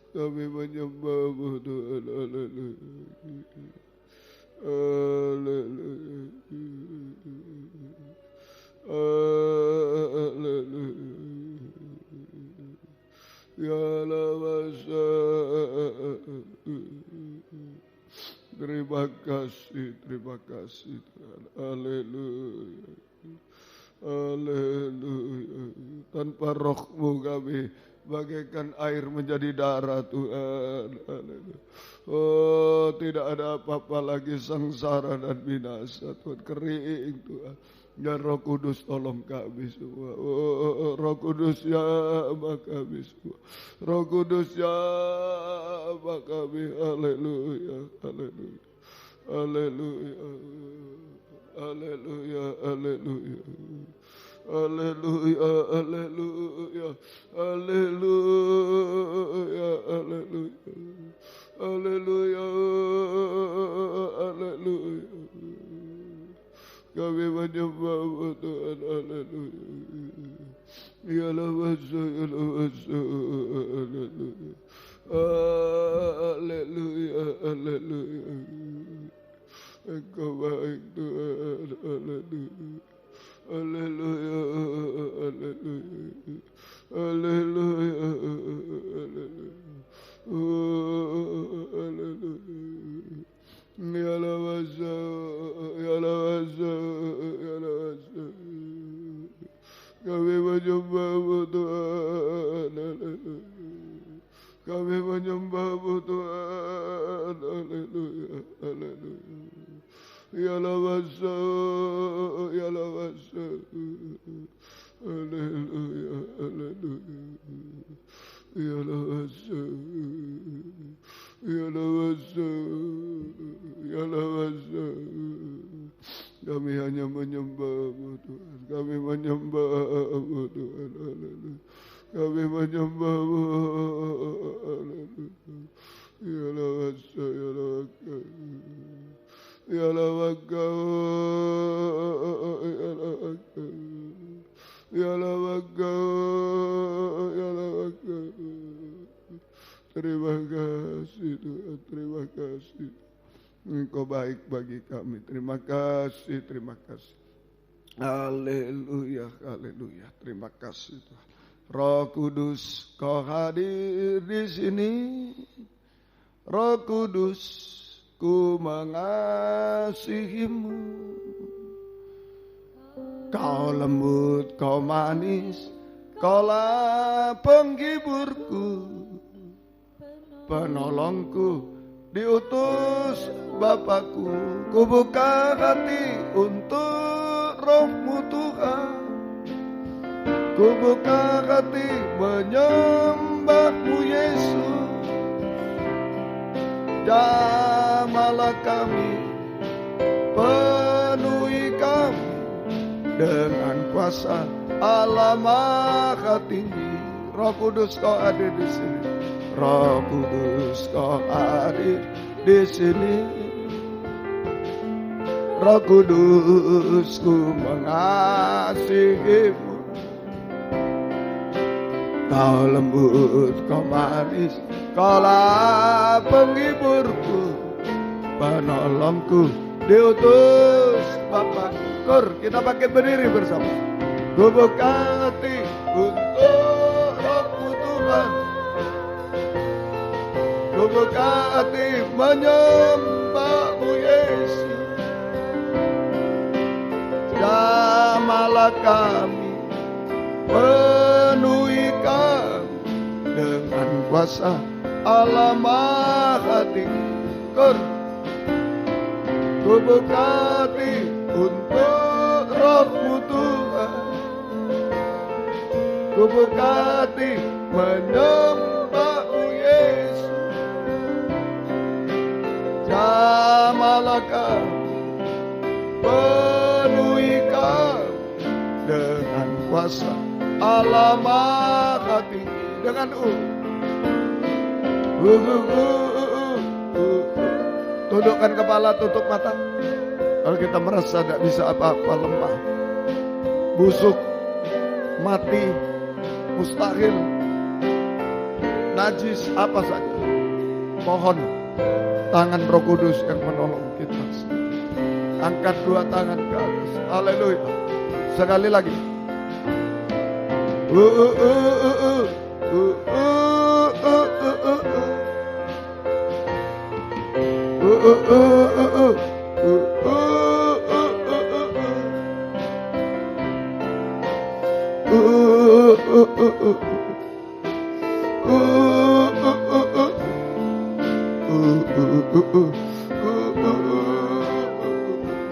S2: kami menyembahmu Tuhan. Haleluya. Haleluya. Haleluya. Ya lawasa. Terima kasih Tuhan. Haleluya. Haleluya. Tanpa rohmu kami bagaikan air menjadi darah Tuhan. Haleluya. Oh, tidak ada apa-apa lagi sengsara dan binasa Tuhan. Kering Tuhan. Ya Roh Kudus tolong kami semua. Oh, Roh Kudus ya kami semua. Roh Kudus ya kami. Haleluya. Haleluya. Haleluya. Haleluya. Haleluya. Haleluya. Haleluya. Haleluya. Haleluya. Haleluya. Haleluya. Kami menyembahmu Tuhan. Haleluya. Ya lawasa, ya lawasa. Haleluya. Haleluya. Haleluya. Engkau baik Tuhan. Haleluya. Haleluya. Haleluya. Haleluya. Haleluya. Oh, haleluya. Ya lawasa, ya lawasa, ya lawasa. Kami menyembahmu Tuhan. Haleluya. Kami menyembahmu Tuhan. Haleluya. Haleluya. Ya lawasa, ya lawasa. Haleluya. Haleluya. Ya lawasa, ya lawasa, Kami hanya menyembah-Mu Tuhan. Kami menyembah-Mu Tuhan. Haleluya. Kami menyembah-Mu. Ya Allah, ya Allah. Ya Allah, ya Allah, ya Allah. Terima kasih Tuhan, terima kasih. Engkau baik bagi kami. Terima kasih, terima kasih. Haleluya, haleluya. Terima kasih Tuhan. Roh Kudus, Kau hadir di sini. Roh Kudus, ku mengasihi-Mu. Kau lembut, Kau manis, Kaulah penghiburku, penolongku, diutus Bapakku. Ku buka hati untuk Roh-Mu Tuhan. Ku buka hati menyembah-Mu Yesus. Jamahlah kami, penuhi kami dengan kuasa Allah Maha Tinggi. Roh Kudus, Kau hadir di sini. Roh Kudus, Kau hadir di sini. Roh Kudus, ku mengasihi-Mu. Kau lembut, Kau manis, Kaulah penghiburku, penolongku, diutus Bapa. Kur, kita pakai berdiri bersama. Ku buka hati untuk Roh-Mu Tuhan. Ku buka hati menyembah-Mu Yesus. Jamahlah kami, penuhi kami dengan kuasa Allah Maha Tinggi. Ku buka hati untuk Roh-Mu Tuhan. Ku buka hati menyembah-Mu Yesus. Jamahlah kami, penuhi kami dengan kuasa Allah Maha Tinggi. Dengan tundukkan kepala, tutup mata. Kalau kita merasa tidak bisa apa-apa, lemah, busuk, mati, mustahil, najis, apa saja, mohon tangan Roh Kudus yang menolong kita. Angkat dua tangan ke atas. Haleluya. Sekali lagi.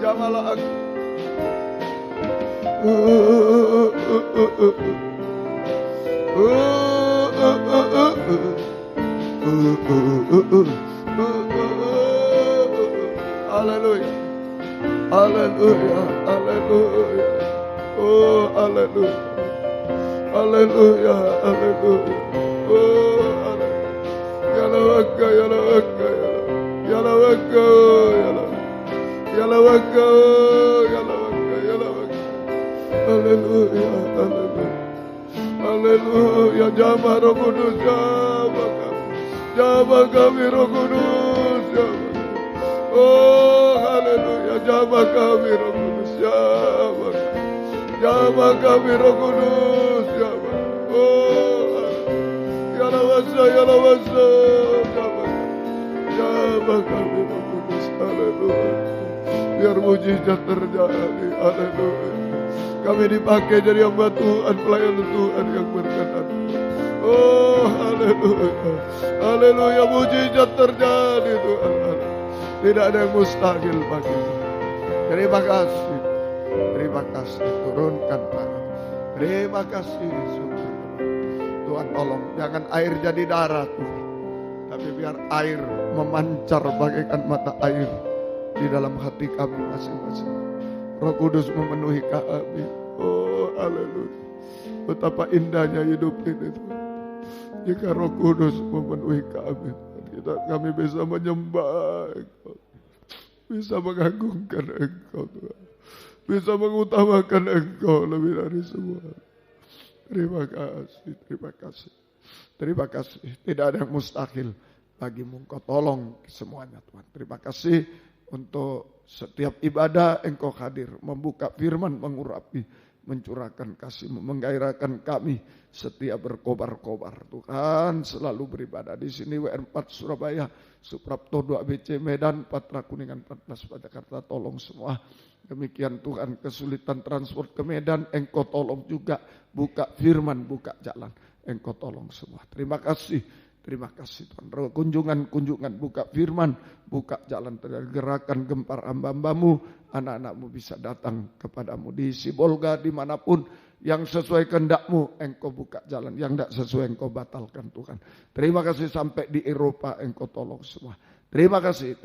S2: Jamahlah aku. Haleluya. Haleluya. Haleluya. Oh, haleluya. Haleluya. Haleluya. Oh, haleluya. Ya lawaka, ya lawaka, ya lawaka, ya lawaka, ya lawaka, ya lawaka, ya lawaka. Haleluya. Haleluya. Haleluya. Jamah Roh Kudus, jamah kami. Jamah kami Roh Kudus, jamah. Oh, haleluya. Jamah kami Roh Kudus, jamah. Jamah kami Roh Kudus, jamah. Oh, ya lawasa, ya lawasa, jamah. Jamah kami Roh Kudus, haleluya. Biar mujizat terjadi, haleluya. Kami dipakai jadi hamba Tuhan, pelayan Tuhan yang berkenan. Oh, haleluya. Haleluya, mujizat terjadi Tuhan. Tidak ada yang mustahil bagimu. Terima kasih. Terima kasih. Turunkan tangan. Terima kasih. Tuhan tolong. Jangan air jadi darah Tuhan. Tapi biar air memancar bagaikan mata air. di dalam hati kami masing-masing. Roh Kudus memenuhi kami. Oh, haleluya. Betapa indahnya hidup ini Tuhan. Jika Roh Kudus memenuhi kami, kami bisa menyembah Engkau, bisa mengagungkan Engkau Tuhan, bisa mengutamakan Engkau lebih dari semua. Terima kasih, terima kasih, terima kasih. Tidak ada yang mustahil bagimu. Engkau tolong semuanya Tuhan. Terima kasih untuk setiap ibadah Engkau hadir, membuka firman, mengurapi, mencurahkan kasih-Mu, menggairahkan kami setiap berkobar-kobar. Tuhan selalu beribadah di sini. WR4 Surabaya, Suprapto 2 ABC Medan, Patra Kuningan 14 Jakarta, tolong semua. Demikian Tuhan, kesulitan transport ke Medan, Engkau tolong juga. Buka firman, buka jalan, Engkau tolong semua. Terima kasih. Terima kasih Tuhan. Kunjungan, buka firman, buka jalan, terjadi gerakan gempar hamba-Hambamu, anak-anakmu bisa datang kepadamu di Sibolga, dimanapun yang sesuai kehendak-Mu, Engkau buka jalan, yang tidak sesuai Engkau batalkan Tuhan. Terima kasih sampai di Eropa, Engkau tolong semua. Terima kasih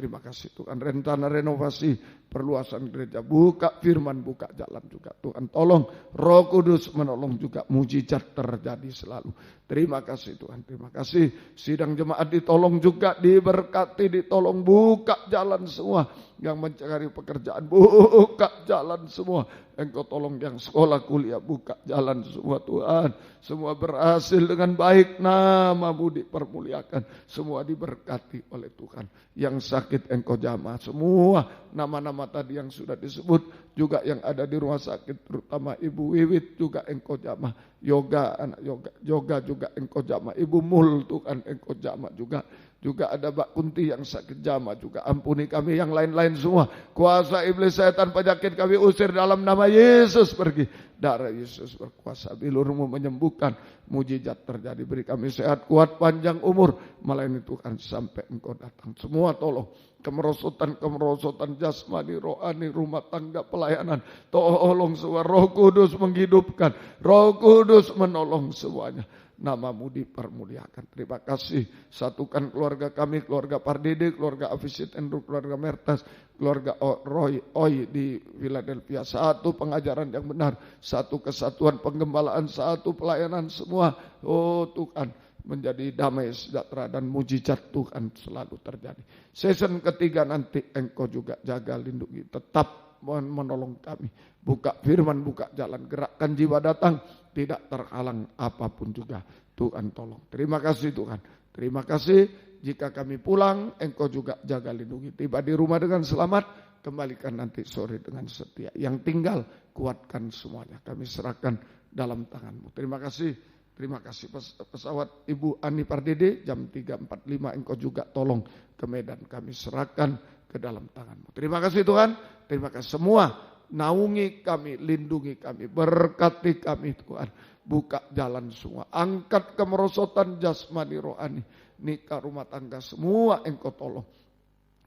S2: Tuhan. Rencana renovasi, perluasan gereja, buka firman, buka jalan juga Tuhan. Tolong Roh Kudus menolong juga, mujizat terjadi selalu. Terima kasih Tuhan, terima kasih. Sidang jemaat ditolong juga, diberkati, ditolong, buka jalan semua. Yang mencari pekerjaan, buka jalan semua. Engkau tolong yang sekolah kuliah, buka jalan semua Tuhan. Semua berhasil dengan baik, nama-Mu dipermuliakan. Semua diberkati oleh Tuhan. Yang sakit Engkau jamah, semua nama-nama tadi yang sudah disebut, juga yang ada di rumah sakit, terutama Ibu Wiwit juga Engkau jamah. Yoga, anak yoga juga Engkau jamah. Ibu Mul Tuhan Engkau jamah juga. Juga ada Mbak Kunti yang sakit jamah juga. Ampuni kami yang lain-lain semua. Kuasa iblis setan penyakit kami usir dalam nama Yesus pergi. Darah Yesus berkuasa. Bilur-Mu menyembuhkan. Mujizat terjadi. Beri kami sehat, kuat, panjang umur. Melayani Tuhan sampai Engkau datang. Semua tolong. Kemerosotan jasmani, rohani, rumah tangga, pelayanan. Tolong semua. Roh Kudus menghidupkan. Roh Kudus menolong semuanya. Nama-Mu dipermuliakan. Terima kasih. Satukan keluarga kami, keluarga Pardede, keluarga Afisit Endru, keluarga Mertas, keluarga Roy Oi di Philadelphia. Satu pengajaran yang benar, satu kesatuan penggembalaan, satu pelayanan semua. Oh Tuhan, menjadi damai sejahtera dan mujizat Tuhan selalu terjadi. Season ketiga nanti Engkau juga jaga, lindungi, tetap menolong kami. Buka firman, buka jalan, gerakkan jiwa datang, tidak terhalang apapun juga. Tuhan tolong. Terima kasih Tuhan. Terima kasih. Jika kami pulang, Engkau juga jaga, lindungi. Tiba di rumah dengan selamat, kembalikan nanti sore dengan setia. Yang tinggal, kuatkan semuanya. Kami serahkan dalam tangan-Mu. Terima kasih. Terima kasih pesawat Ibu Ani Pardede jam 3.45 Engkau juga tolong ke Medan. Kami serahkan ke dalam tangan-Mu. Terima kasih Tuhan. Terima kasih semua. Naungi kami, lindungi kami, berkati kami Tuhan. Buka jalan semua. Angkat kemerosotan jasmani rohani. Nikah, rumah tangga, semua Engkau tolong.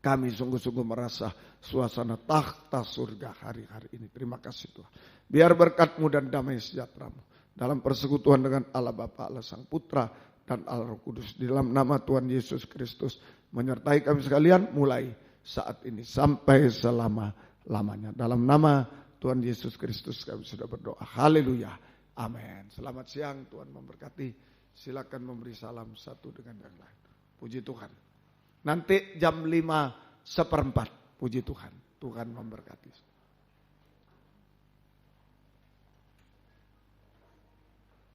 S2: Kami sungguh-sungguh merasa suasana takhta surga hari-hari ini. Terima kasih Tuhan. Biar berkat-Mu dan damai sejahtera-Mu. Dalam persekutuan dengan Allah Bapa, Allah Sang Putra, dan Allah Roh Kudus. Di dalam nama Tuhan Yesus Kristus. Menyertai kami sekalian mulai saat ini sampai selama-lamanya. Dalam nama Tuhan Yesus Kristus kami sudah berdoa. Haleluya. Amin. Selamat siang, Tuhan memberkati. Silakan memberi salam satu dengan yang lain. Puji Tuhan. Nanti jam 5:15. Puji Tuhan. Tuhan memberkati.